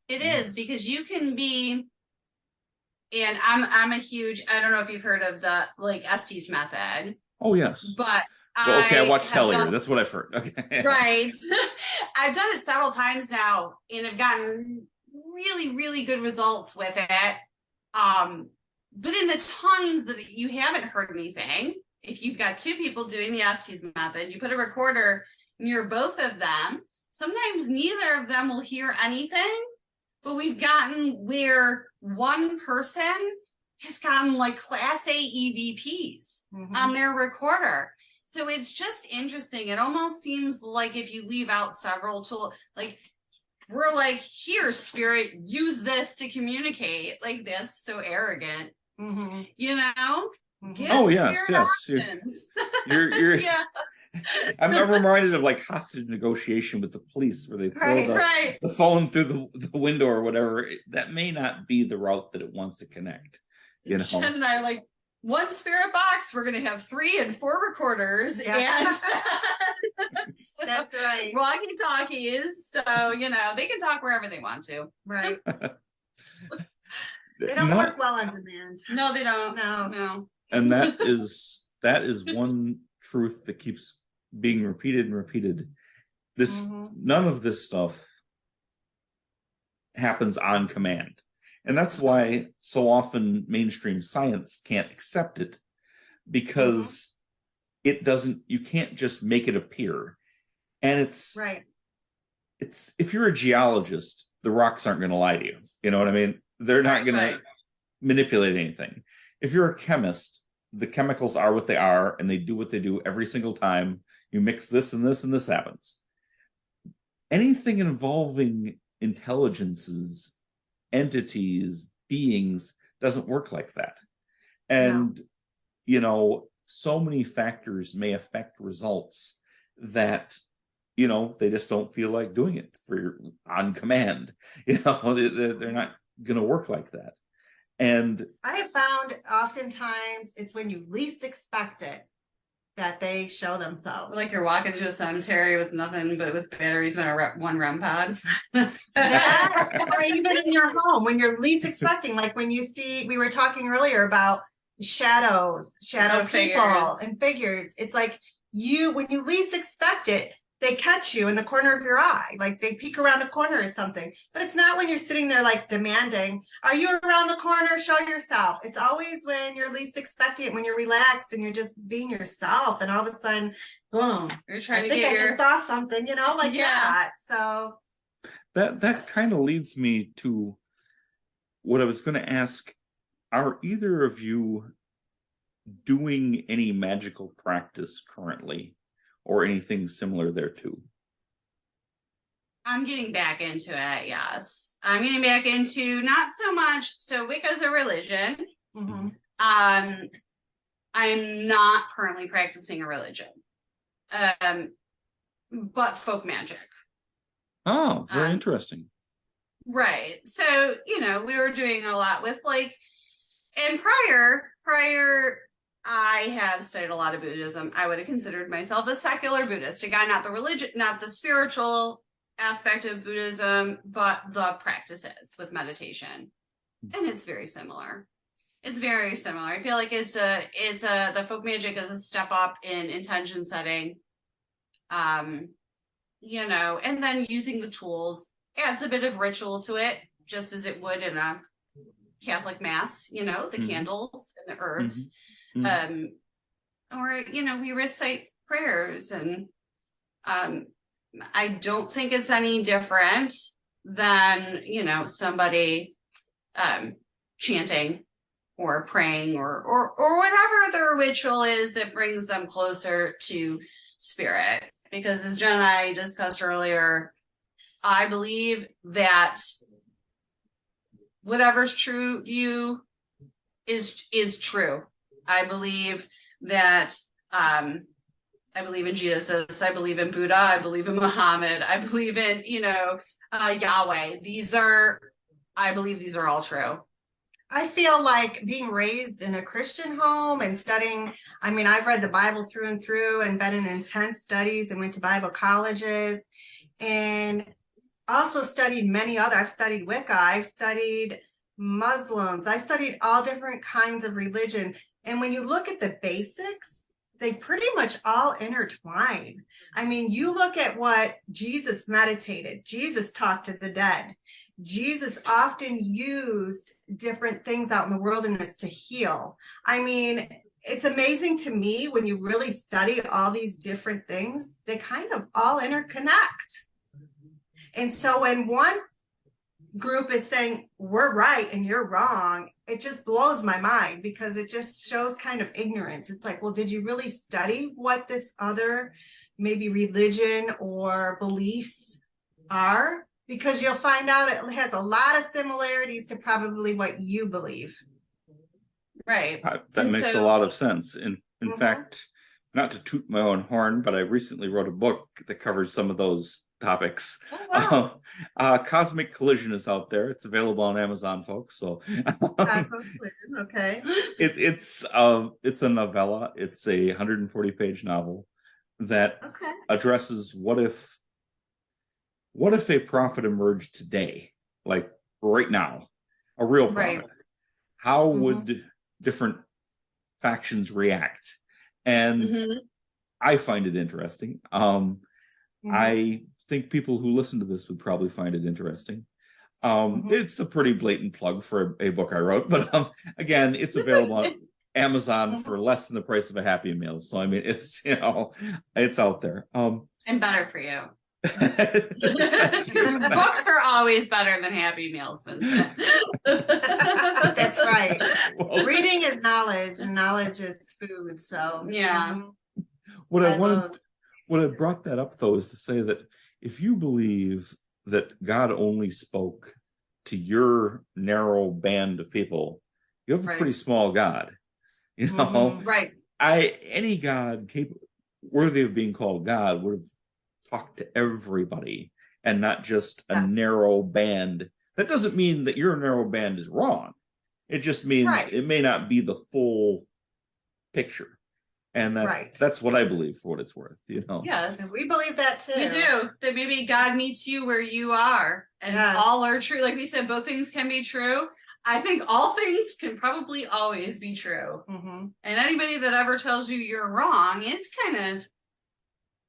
It is, because you can be, and I'm a huge, I don't know if you've heard of the Estes method. Oh, yes. But I watched Hellier. That's what I've heard. Okay. Right. I've done it several times now, and I've gotten really, really good results with it. But in the times that you haven't heard anything, if you've got 2 people doing the Estes method, you put a recorder near both of them. Sometimes neither of them will hear anything, but we've gotten where one person has gotten class A EVPs on their recorder. So it's just interesting. It almost seems like if you leave out several tools, we're like, "Here, spirit, use this to communicate." That's so arrogant. Give Oh, yes, spirit yes. options. You're Yeah. I'm reminded of hostage negotiation with the police, where they throw the phone through the window or whatever. That may not be the route that it wants to connect. Jen and I are like, one spirit box, we're going to have 3 and 4 recorders. Yeah. And That's right. walkie talkies. So, they can talk wherever they want to. Right. They don't work well on demand. No, they don't. No. And that is one truth that keeps being repeated and repeated. None of this stuff happens on command. And that's why so often mainstream science can't accept it, because it doesn't, you can't just make it appear. And it's if you're a geologist, the rocks aren't going to lie to you. You know what I mean? They're not going to manipulate anything. If you're a chemist, the chemicals are what they are, and they do what they do every single time. You mix this and this, and this happens. Anything involving intelligences, entities, beings, doesn't work like that. And, so many factors may affect results that, they just don't feel like doing it on command. They're not going to work like that. And I have found oftentimes it's when you least expect it that they show themselves. Like you're walking to a cemetery with nothing but with batteries and one REM pod. Or even in your home when you're least expecting, like when you see, we were talking earlier about shadow people figures. and figures. It's like when you least expect it, they catch you in the corner of your eye, like they peek around a corner or something. But it's not when you're sitting there like demanding, are you around the corner? Show yourself. It's always when you're least expecting it, when you're relaxed and you're just being yourself, and all of a sudden, boom. You're trying I to think get I just saw something, like that. So that kind of leads me to what I was going to ask. Are either of you doing any magical practice currently, or anything similar there too? I'm getting back into it. Yes, I'm getting back into not so much. So Wicca's a religion. mhm. I'm not currently practicing a religion, but folk magic. Oh, very interesting. Right. So, we were doing a lot with and prior, I have studied a lot of Buddhism. I would have considered myself a secular Buddhist, a guy, not the religion, not the spiritual aspect of Buddhism, but the practices with meditation. And it's very similar. It's very similar. I feel like the folk magic is a step up in intention setting. And then using the tools adds a bit of ritual to it, just as it would in a Catholic mass, the candles and the herbs. Or, we recite prayers, and I don't think it's any different than, somebody chanting or praying or whatever their ritual is that brings them closer to spirit. Because as Jen and I discussed earlier, I believe that whatever's true to you is true. I believe that I believe in Jesus, I believe in Buddha, I believe in Muhammad, I believe in, Yahweh. I believe these are all true. I feel like being raised in a Christian home and studying, I've read the Bible through and through and been in intense studies and went to Bible colleges, and also studied I've studied Wicca, I've studied Muslims, I studied all different kinds of religion. And when you look at the basics, they pretty much all intertwine. You look at what Jesus meditated, Jesus talked to the dead. Jesus often used different things out in the wilderness to heal. It's amazing to me when you really study all these different things, they kind of all interconnect. And so when one group is saying, we're right and you're wrong, it just blows my mind, because it just shows kind of ignorance. It's like, well, did you really study what this other maybe religion or beliefs are? Because you'll find out it has a lot of similarities to probably what you believe. Right. That makes a lot of sense. In fact, not to toot my own horn, but I recently wrote a book that covers some of those topics. Oh, wow. Cosmic Collision is out there. It's available on Amazon, folks. So Cosmic Collision, okay. It's a novella. It's a 140-page novel that addresses what if a prophet emerged today, like right now, a real prophet? Right. How would different factions react? And I find it interesting. I think people who listen to this would probably find it interesting. It's a pretty blatant plug for a book I wrote, but again, it's available on Amazon for less than the price of a Happy Meal. So it's it's out there. And better for you. Because books are always better than Happy Meals, Vincent. That's right. Well, reading is knowledge, and knowledge is food. So yeah. What I brought that up though is to say that if you believe that God only spoke to your narrow band of people, you have a pretty small God. Right. Any God worthy of being called God would have talked to everybody and not just a narrow band. That doesn't mean that your narrow band is wrong. It just means it may not be the full picture. And that's what I believe, for what it's worth, Yes. And we believe that too. We do. That maybe God meets you where you are, and all are true. Like we said, both things can be true. I think all things can probably always be true. And anybody that ever tells you you're wrong is kind of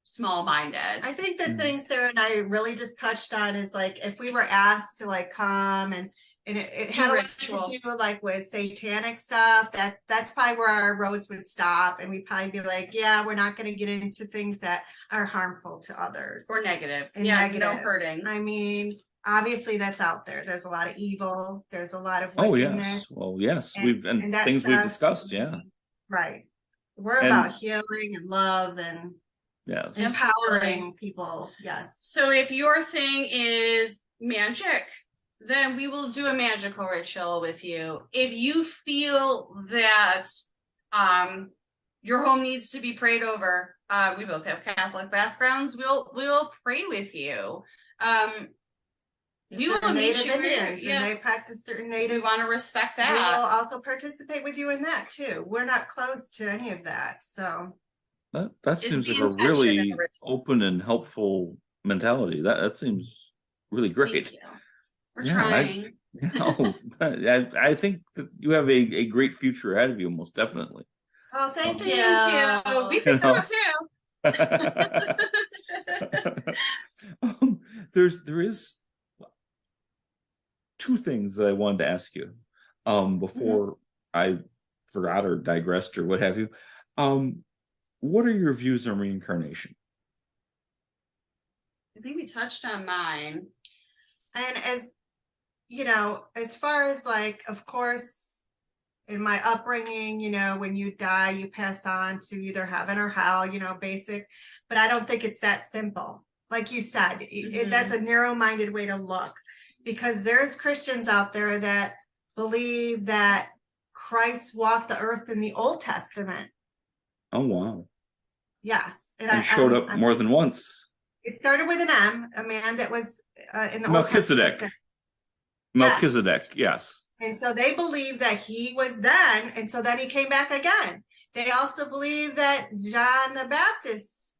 small-minded. I think the thing Sarah and I really just touched on is like if we were asked to like come and it had a lot to do like with satanic stuff, that's probably where our roads would stop, and we'd probably be like, yeah, we're not going to get into things that are harmful to others Or negative. And yeah, negative. no hurting. I mean, obviously that's out there. There's a lot of evil. There's a lot of Oh wickedness. yes, well yes, and that things we've stuff- discussed. Yeah, Right. We're about healing and love and yes, empowering people. Yes. So if your thing is magic, then we will do a magical ritual with you. If you feel that your home needs to be prayed over, we both have Catholic backgrounds, we'll pray with you. We will meet you Indians, and they practice certain native. We want to respect that. We will also participate with you in that too. We're not close to any of that, so that seems like a really open and helpful mentality. That seems really great. We're trying. I think that you have a great future ahead of you, most definitely. Oh, thank you. We You think so know. too. There is two things that I wanted to ask you before I forgot or digressed or what have you. What are your views on reincarnation? I think we touched on mine. And as you know, as far as like, of course, in my upbringing, you know, when you die, you pass on to either heaven or hell, you know, basic. But I don't think it's that simple. Like you said, that's a narrow-minded way to look, because there's Christians out there that believe that Christ walked the earth in the Old Testament. Oh, wow. Yes. And showed up more than once. It started with an M, a man that was in the Melchizedek. Melchizedek, yes. And so they believe that he was then, and so then he came back again. They also believe that John the Baptist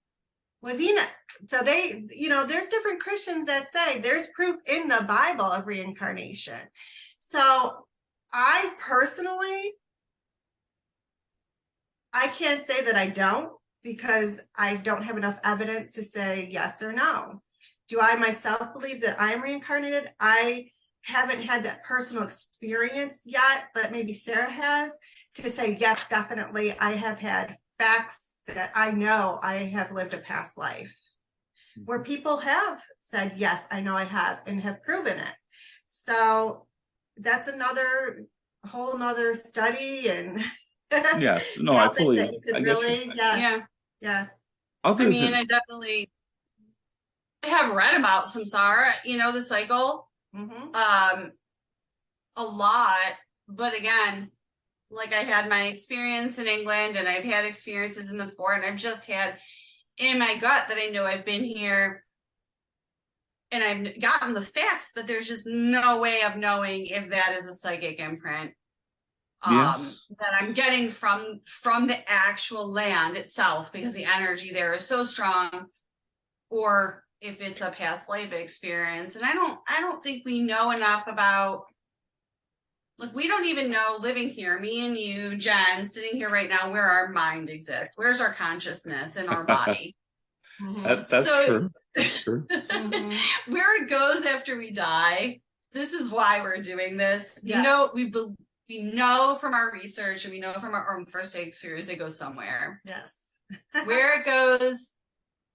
was Enoch. So they, you know, there's different Christians that say there's proof in the Bible of reincarnation. So I personally, I can't say that I don't, because I don't have enough evidence to say yes or no. Do I myself believe that I'm reincarnated? I haven't had that personal experience yet, but maybe Sarah has, to say, yes, definitely. I have had facts that I know I have lived a past life where people have said, yes, I know I have, and have proven it. So that's another whole nother study. And yes, no, I fully, that you could really, yes. I mean, I definitely have read about samsara, you know, the cycle, a lot. But again, like I had my experience in England, and I've had experiences in the fort, and I've just had in my gut that I know I've been here and I've gotten the facts, but there's just no way of knowing if that is a psychic imprint that I'm getting from the actual land itself, because the energy there is so strong, or if it's a past life experience. And I don't think we know enough about, like, we don't even know, living here, me and you, Jen, sitting here right now, where our mind exists. Where's our consciousness in our body? That's true. That's true. Where it goes after we die. This is why we're doing this. Yes. You know, we know from our research, and we know from our own first aid experience, it goes somewhere. Yes. Where it goes.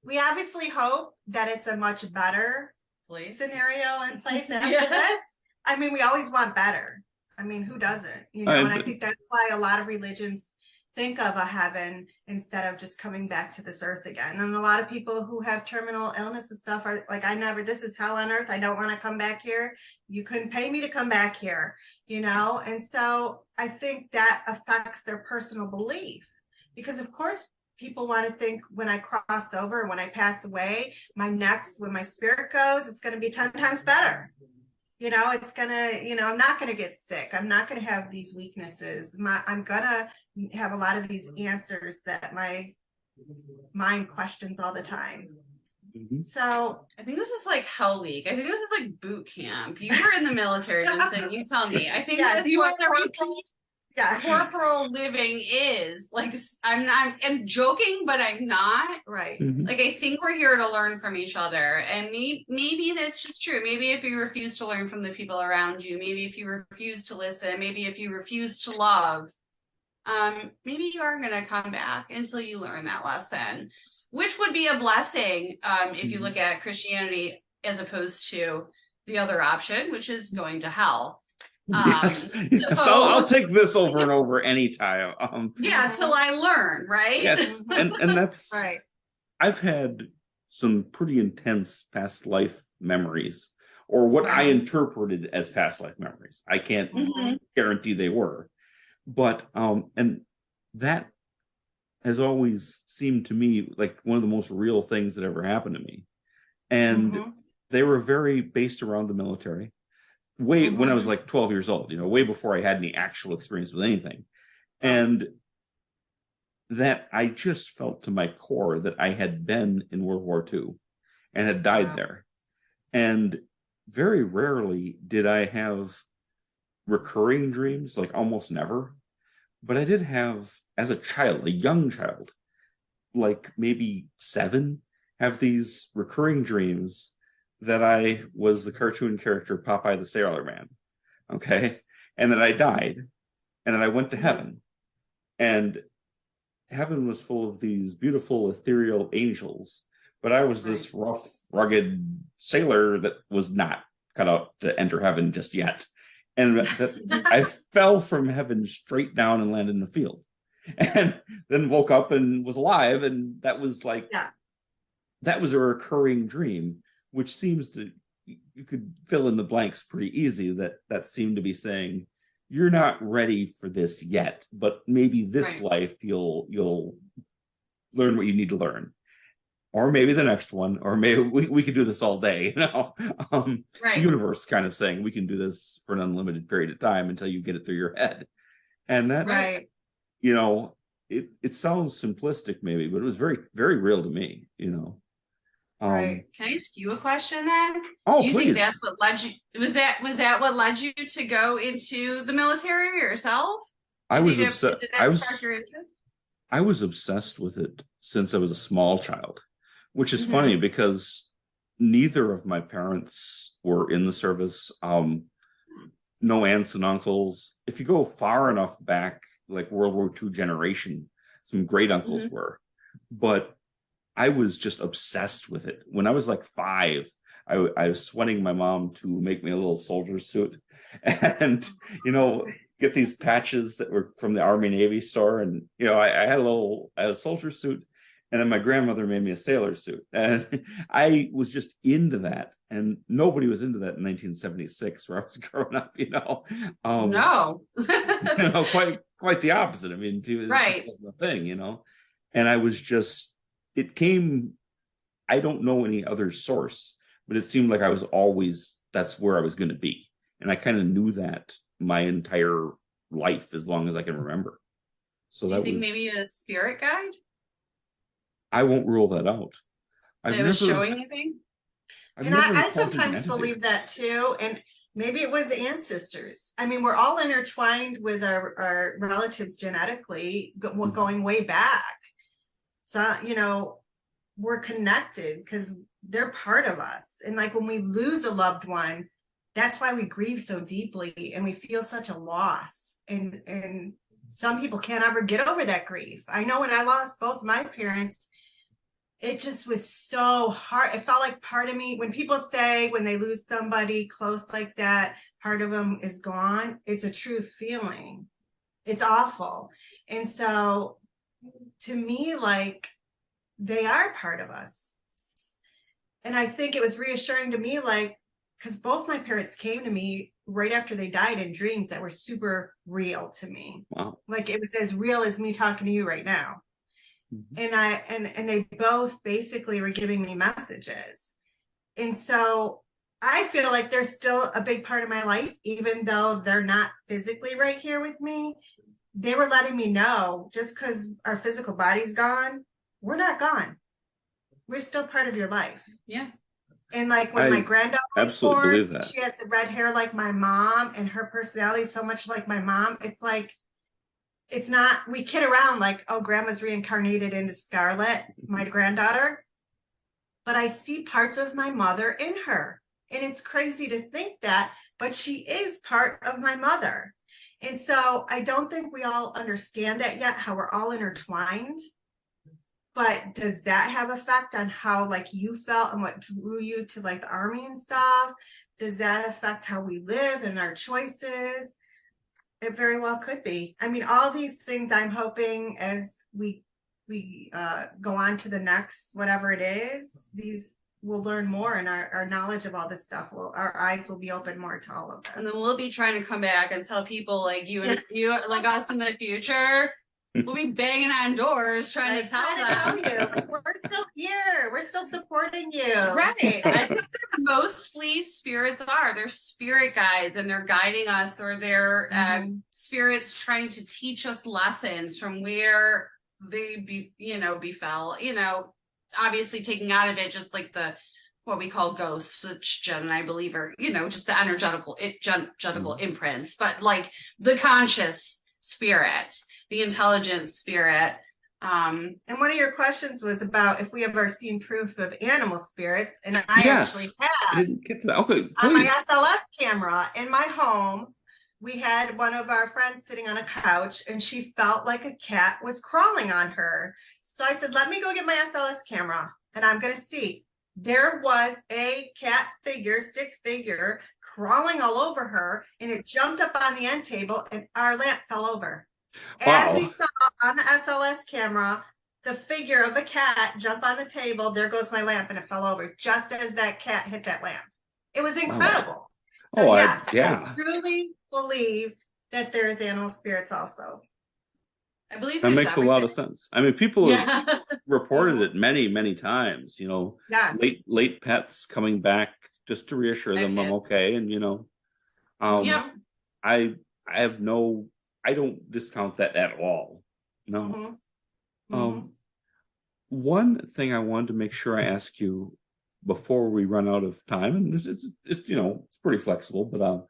We obviously hope that it's a much better scenario in place after this. I mean, we always want better. I mean, who doesn't? You know, and I think that's why a lot of religions think of a heaven instead of just coming back to this earth again. And a lot of people who have terminal illness and stuff are like, this is hell on earth. I don't want to come back here. You couldn't pay me to come back here, you know? And so I think that affects their personal belief, because of course people want to think, when I cross over, when I pass away, when my spirit goes, it's going to be 10 times better. You know, it's going to, you know, I'm not going to get sick. I'm not going to have these weaknesses. I'm going to have a lot of these answers that my mind questions all the time. So I think this is like Hell Week. I think this is like boot camp. You were in the military, Vincent. You tell me. I think that's what Yeah. corporal living is. Like, I'm joking, but I'm not. Right. Like, I think we're here to learn from each other. And maybe that's just true. Maybe if you refuse to learn from the people around you, maybe if you refuse to listen, maybe if you refuse to love, maybe you are going to come back until you learn that lesson, which would be a blessing if you look at Christianity as opposed to the other option, which is going to hell. Yes, I'll take this over and over anytime. Yeah, till I learn, right? Yes, and that's right. I've had some pretty intense past life memories, or what I interpreted as past life memories. I can't guarantee they were, but and that has always seemed to me like one of the most real things that ever happened to me, and they were very based around the military. When I was like 12 years old, way before I had any actual experience with anything. And that I just felt to my core that I had been in World War II and had died there. And very rarely did I have recurring dreams, like almost never. But I did have, as a child, a young child, like maybe 7, have these recurring dreams that I was the cartoon character Popeye the Sailor Man, okay? And that I died, and that I went to heaven. And heaven was full of these beautiful, ethereal angels, but I was this rough, rugged sailor that was not cut out to enter heaven just yet. And that I fell from heaven straight down and landed in the field. And then woke up and was alive, and that was like, that was a recurring dream, which seems to, you could fill in the blanks pretty easy, that seemed to be saying, you're not ready for this yet, but maybe this life you'll learn what you need to learn. Or maybe the next one, or maybe we could do this all day, The universe kind of saying we can do this for an unlimited period of time until you get it through your head. And that, it sounds simplistic maybe, but it was very, very real to me, Can I ask you a question then? Oh, you please. Think that's what led you? Was that what led you to go into the military yourself? I was obsessed. I was obsessed with it since I was a small child, which is funny because neither of my parents were in the service. No aunts and uncles. If you go far enough back, like World War II generation, some great uncles were, but I was just obsessed with it. When I was like 5, I was sweating my mom to make me a little soldier suit and, get these patches that were from the Army Navy store. And, I had a soldier suit, and then my grandmother made me a sailor suit. And I was just into that. And nobody was into that in 1976 where I was growing up, No. Quite the opposite. I mean, it just wasn't a thing, and I was just, it came, I don't know any other source, but it seemed like I was always, that's where I was going to be. And I kind of knew that my entire life, as long as I can remember. So Do you think maybe a spirit guide? I won't rule that out. It was showing you things? And I sometimes believe that too. And maybe it was ancestors. I mean, we're all intertwined with our relatives genetically, going way back. So, we're connected because they're part of us. And like when we lose a loved one, that's why we grieve so deeply and we feel such a loss. And some people can't ever get over that grief. I know when I lost both my parents, it just was so hard. It felt like part of me, when people say when they lose somebody close like that, part of them is gone, it's a true feeling. It's awful. And so to me, like, they are part of us. And I think it was reassuring to me, like, because both my parents came to me right after they died in dreams that were super real to me. Wow. Like it was as real as me talking to you right now. And they both basically were giving me messages. And so I feel like they're still a big part of my life, even though they're not physically right here with me. They were letting me know, just because our physical body's gone, we're not gone. We're still part of your life. Yeah. And like when my granddaughter was born, that. she has the red hair like my mom, and her personality is so much like my mom. It's like it's not, we kid around like, oh, grandma's reincarnated into Scarlet, my granddaughter. But I see parts of my mother in her. And it's crazy to think that, but she is part of my mother. And so I don't think we all understand that yet, how we're all intertwined. But does that have effect on how like you felt and what drew you to like the army and stuff? Does that affect how we live and our choices? It very well could be. I mean, all these things I'm hoping as we go on to the next, whatever it is, these we'll learn more, and our knowledge of all this stuff our eyes will be open more to all of this. And then we'll be trying to come back and tell people like you and you like us in the future. We'll be banging on doors trying to tell them. We're still here. We're still supporting you. Right. I think mostly spirits are. They're spirit guides, and they're guiding us, or they're spirits trying to teach us lessons from where they befell. Obviously taking out of it just like what we call ghosts, which Jen and I believe are, just the energetical imprints, but like the conscious spirit, the intelligent spirit. And one of your questions was about if we have ever seen proof of animal spirits, and I actually have. I didn't get to that. Okay, please. On my SLS camera in my home, we had one of our friends sitting on a couch, and she felt like a cat was crawling on her. So I said, let me go get my SLS camera, and I'm going to see. There was a cat figure, stick figure, crawling all over her, and it jumped up on the end table, and our lamp fell over. Wow. As we saw on the SLS camera, the figure of a cat jump on the table, there goes my lamp, and it fell over just as that cat hit that lamp. It was incredible. So yes, I truly believe that there is animal spirits also. I believe that makes a lot of sense. I mean, people have reported it many, many times, Yes. late pets coming back just to reassure them I'm okay. And, I don't discount that at all. One thing I wanted to make sure I ask you before we run out of time, and it's it's pretty flexible, but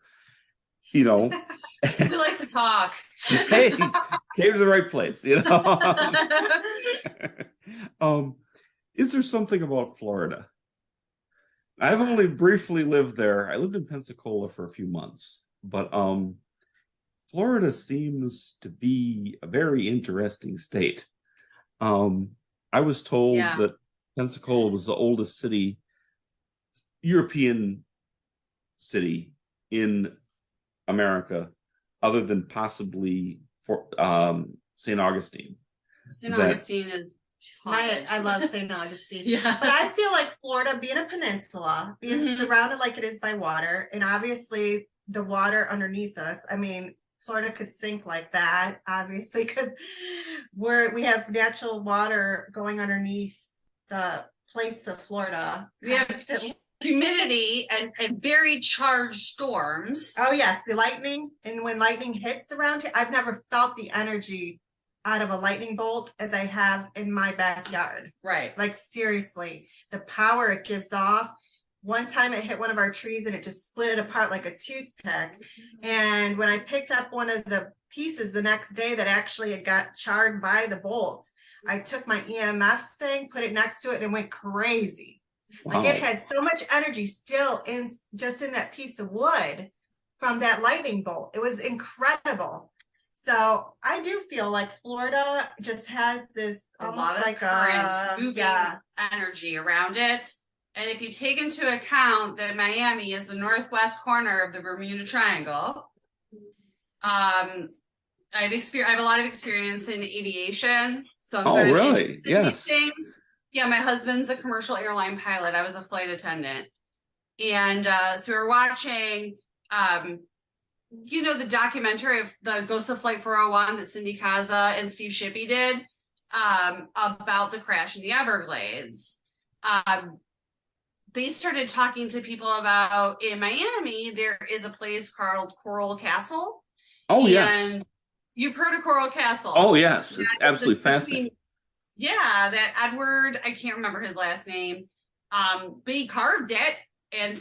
we like to talk. Hey, came to the right place, Is there something about Florida? I've only briefly lived there. I lived in Pensacola for a few months, but Florida seems to be a very interesting state. I was told that Pensacola was the oldest European city in America, other than possibly for St. Augustine. St. Augustine is I love St. Augustine. Yeah. But I feel like Florida, being a peninsula, being surrounded like it is by water, and obviously the water underneath us. I mean, Florida could sink like that, obviously, because we have natural water going underneath the plates of Florida. We have humidity and very charged storms. Oh yes, the lightning, and when lightning hits around here, I've never felt the energy out of a lightning bolt as I have in my backyard. Right. Like seriously, the power it gives off. One time it hit one of our trees and it just split it apart like a toothpick. And when I picked up one of the pieces the next day that actually had got charred by the bolt, I took my EMF thing, put it next to it, and it went crazy. Wow. Like it had so much energy still in that piece of wood from that lightning bolt. It was incredible. So I do feel like Florida just has this a lot of like current moving energy around it. And if you take into account that Miami is the northwest corner of the Bermuda Triangle, I have a lot of experience in aviation. So I'm sort of interested in these things. Yeah, my husband's a commercial airline pilot. I was a flight attendant. And so we were watching, the documentary of the Ghost of Flight 401 that Cindy Kaza and Steve Shippey did about the crash in the Everglades. They started talking to people about in Miami, there is a place called Coral Castle. Oh, yes. You've heard of Coral Castle. Oh, yes. It's absolutely fascinating. Yeah, that Edward, I can't remember his last name, but he carved it, and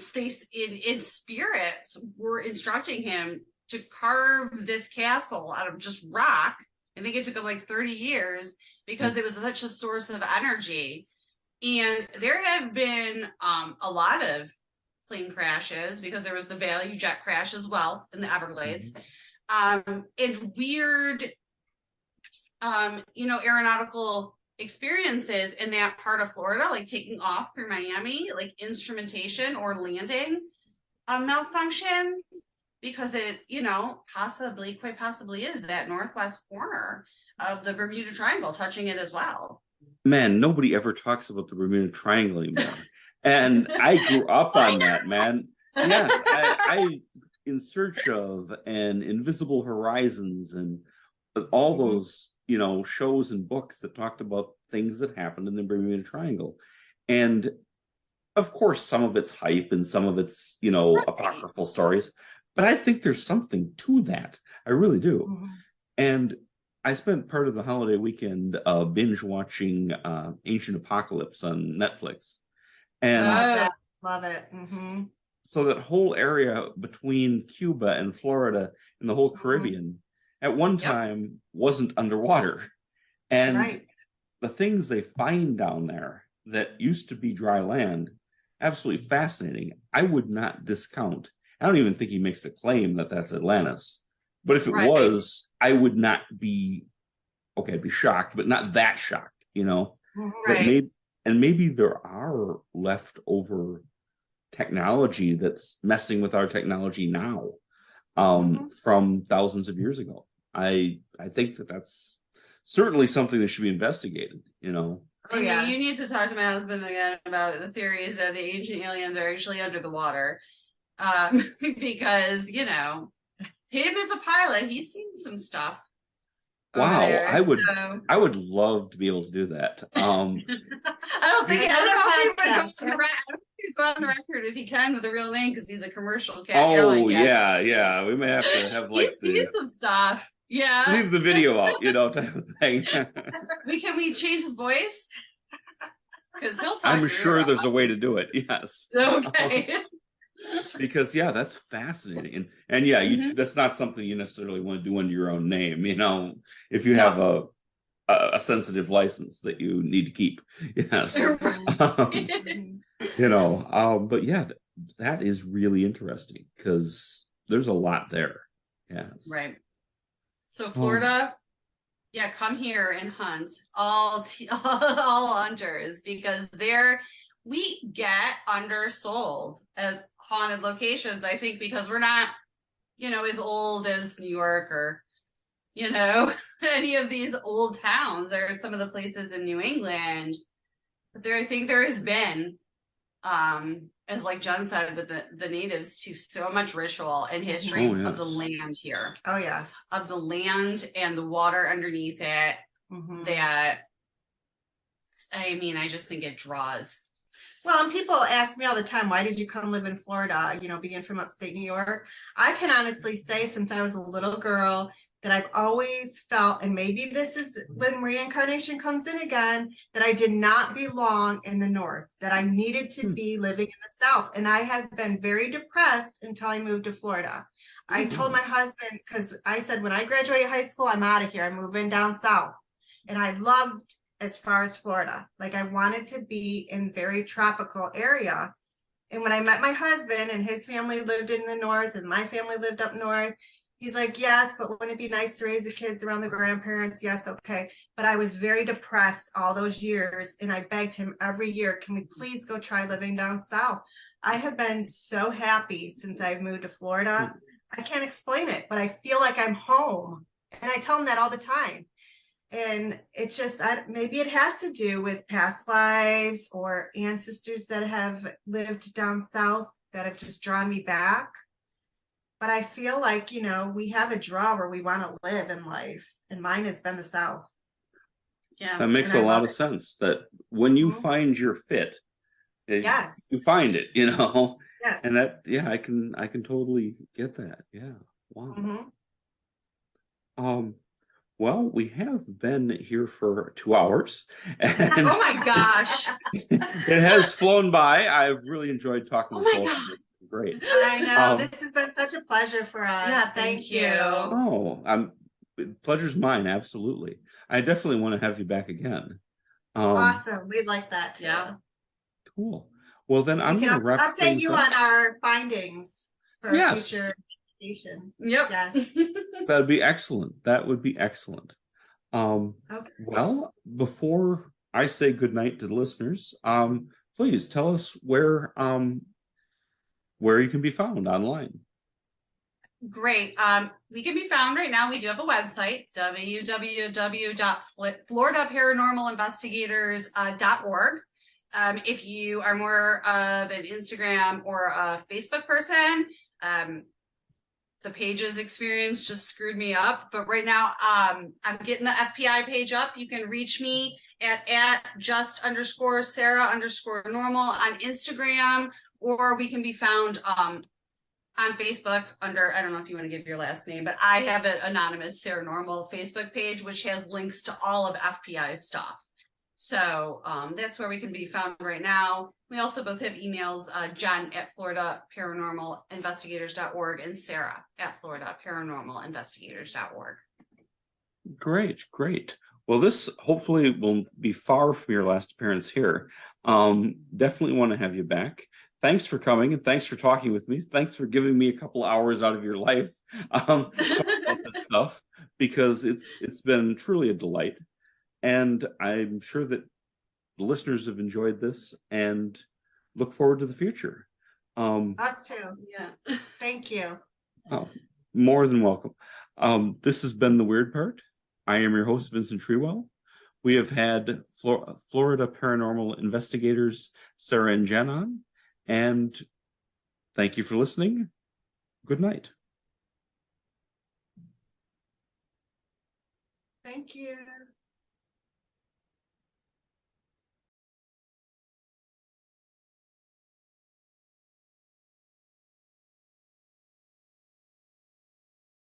in spirits were instructing him to carve this castle out of just rock I think it took them like 30 years because it was such a source of energy. And there have been a lot of plane crashes because there was the Value jet crash as well in the Everglades. And weird, aeronautical experiences in that part of Florida, like taking off through Miami, like instrumentation or landing malfunctions, because it, quite possibly is that northwest corner of the Bermuda Triangle touching it as well. Man, nobody ever talks about the Bermuda Triangle anymore. And I grew up on that, man. Yes, I in search of and Invisible Horizons and all those, shows and books that talked about things that happened in the Bermuda Triangle. And of course, some of it's hype and some of it's, apocryphal stories. But I think there's something to that. I really do. And I spent part of the holiday weekend binge watching Ancient Apocalypse on Netflix. And love it. So that whole area between Cuba and Florida and the whole Caribbean at one time wasn't underwater. And the things they find down there that used to be dry land, absolutely fascinating. I would not discount. I don't even think he makes the claim that that's Atlantis. But if it was, I would not be, I'd be shocked, but not that shocked, That maybe there are leftover technology that's messing with our technology now from thousands of years ago. I think that's certainly something that should be investigated, You need to talk to my husband again about the theories that the ancient aliens are actually under the water. Because, him as a pilot, he's seen some stuff. Wow, there, I would love to be able to do that. I don't know if he would go on the record if he can with a real name because he's a commercial cat. Oh yeah. We may have to have he's seen some stuff. Yeah. Leave the video out, type of thing. Can we change his voice? Because he'll talk. I'm sure there's a way to do it. Yes. Okay. Because that's fascinating, and that's not something you necessarily want to do under your own name. If you have a sensitive license that you need to keep. Yes. But that is really interesting because there's a lot there. Yes. Right. So Florida, come here and hunt all hunters because we get undersold as haunted locations, I think, because we're not, as old as New York or, any of these old towns or some of the places in New England. But I think there has been, as like Jen said, with the natives, to so much ritual and history of the land here. Oh, yes. Of the land and the water underneath it that, I just think it draws. Well, and people ask me all the time, why did you come live in Florida, being from upstate New York? I can honestly say since I was a little girl that I've always felt, and maybe this is when reincarnation comes in again, that I did not belong in the North, that I needed to be living in the South. And I have been very depressed until I moved to Florida. I told my husband, because I said, when I graduate high school, I'm out of here. I'm moving down South. And I loved as far as Florida. Like I wanted to be in very tropical area. And when I met my husband and his family lived in the North and my family lived up North, he's like, yes, but wouldn't it be nice to raise the kids around the grandparents? Yes. Okay. But I was very depressed all those years. And I begged him every year, can we please go try living down South? I have been so happy since I've moved to Florida. I can't explain it, but I feel like I'm home. And I tell him that all the time. And it's just, maybe it has to do with past lives or ancestors that have lived down South that have just drawn me back. But I feel like, we have a draw where we want to live in life. And mine has been the South. Yeah. That makes a lot of sense that when you find your fit, you find it, Yes. And that, I can totally get that. Yeah. Wow. Well, we have been here for 2 hours. And oh my gosh. It has flown by. I've really enjoyed talking with both of you. Great. I know. This has been such a pleasure for us. Yeah, thank you. Oh, Pleasure's mine, absolutely. I definitely want to have you back again. Awesome. We'd like that too. Yeah. Cool. Well, then I'm We going can to wrap update things you up. on our findings for Yes. future investigations. Yep. Yes. That'd be excellent. That would be excellent. Okay. Well, before I say goodnight to the listeners, please tell us where you can be found online. Great. We can be found right now. We do have a website, www.floridaparanormalinvestigators.org. If you are more of an Instagram or a Facebook person, the pages experience just screwed me up. But right now, I'm getting the FPI page up. You can reach me at just_Sarah_normal on Instagram, or we can be found on Facebook under, I don't know if you want to give your last name, but I have an anonymous Sarah Normal Facebook page, which has links to all of FPI's stuff. So that's where we can be found right now. We also both have emails, John at FloridaParanormalInvestigators.org and Sarah at FloridaParanormalInvestigators.org. Great. Well, this hopefully will be far from your last appearance here. Definitely want to have you back. Thanks for coming and thanks for talking with me. Thanks for giving me a couple hours out of your life about this stuff, because it's been truly a delight. And I'm sure that the listeners have enjoyed this and look forward to the future. Us too. Yeah. Thank you. Oh, more than welcome. This has been The Weird Part. I am your host, Vincent Trewell. We have had Florida Paranormal Investigators, Sarah and Jen on. And thank you for listening. Good night. Thank you.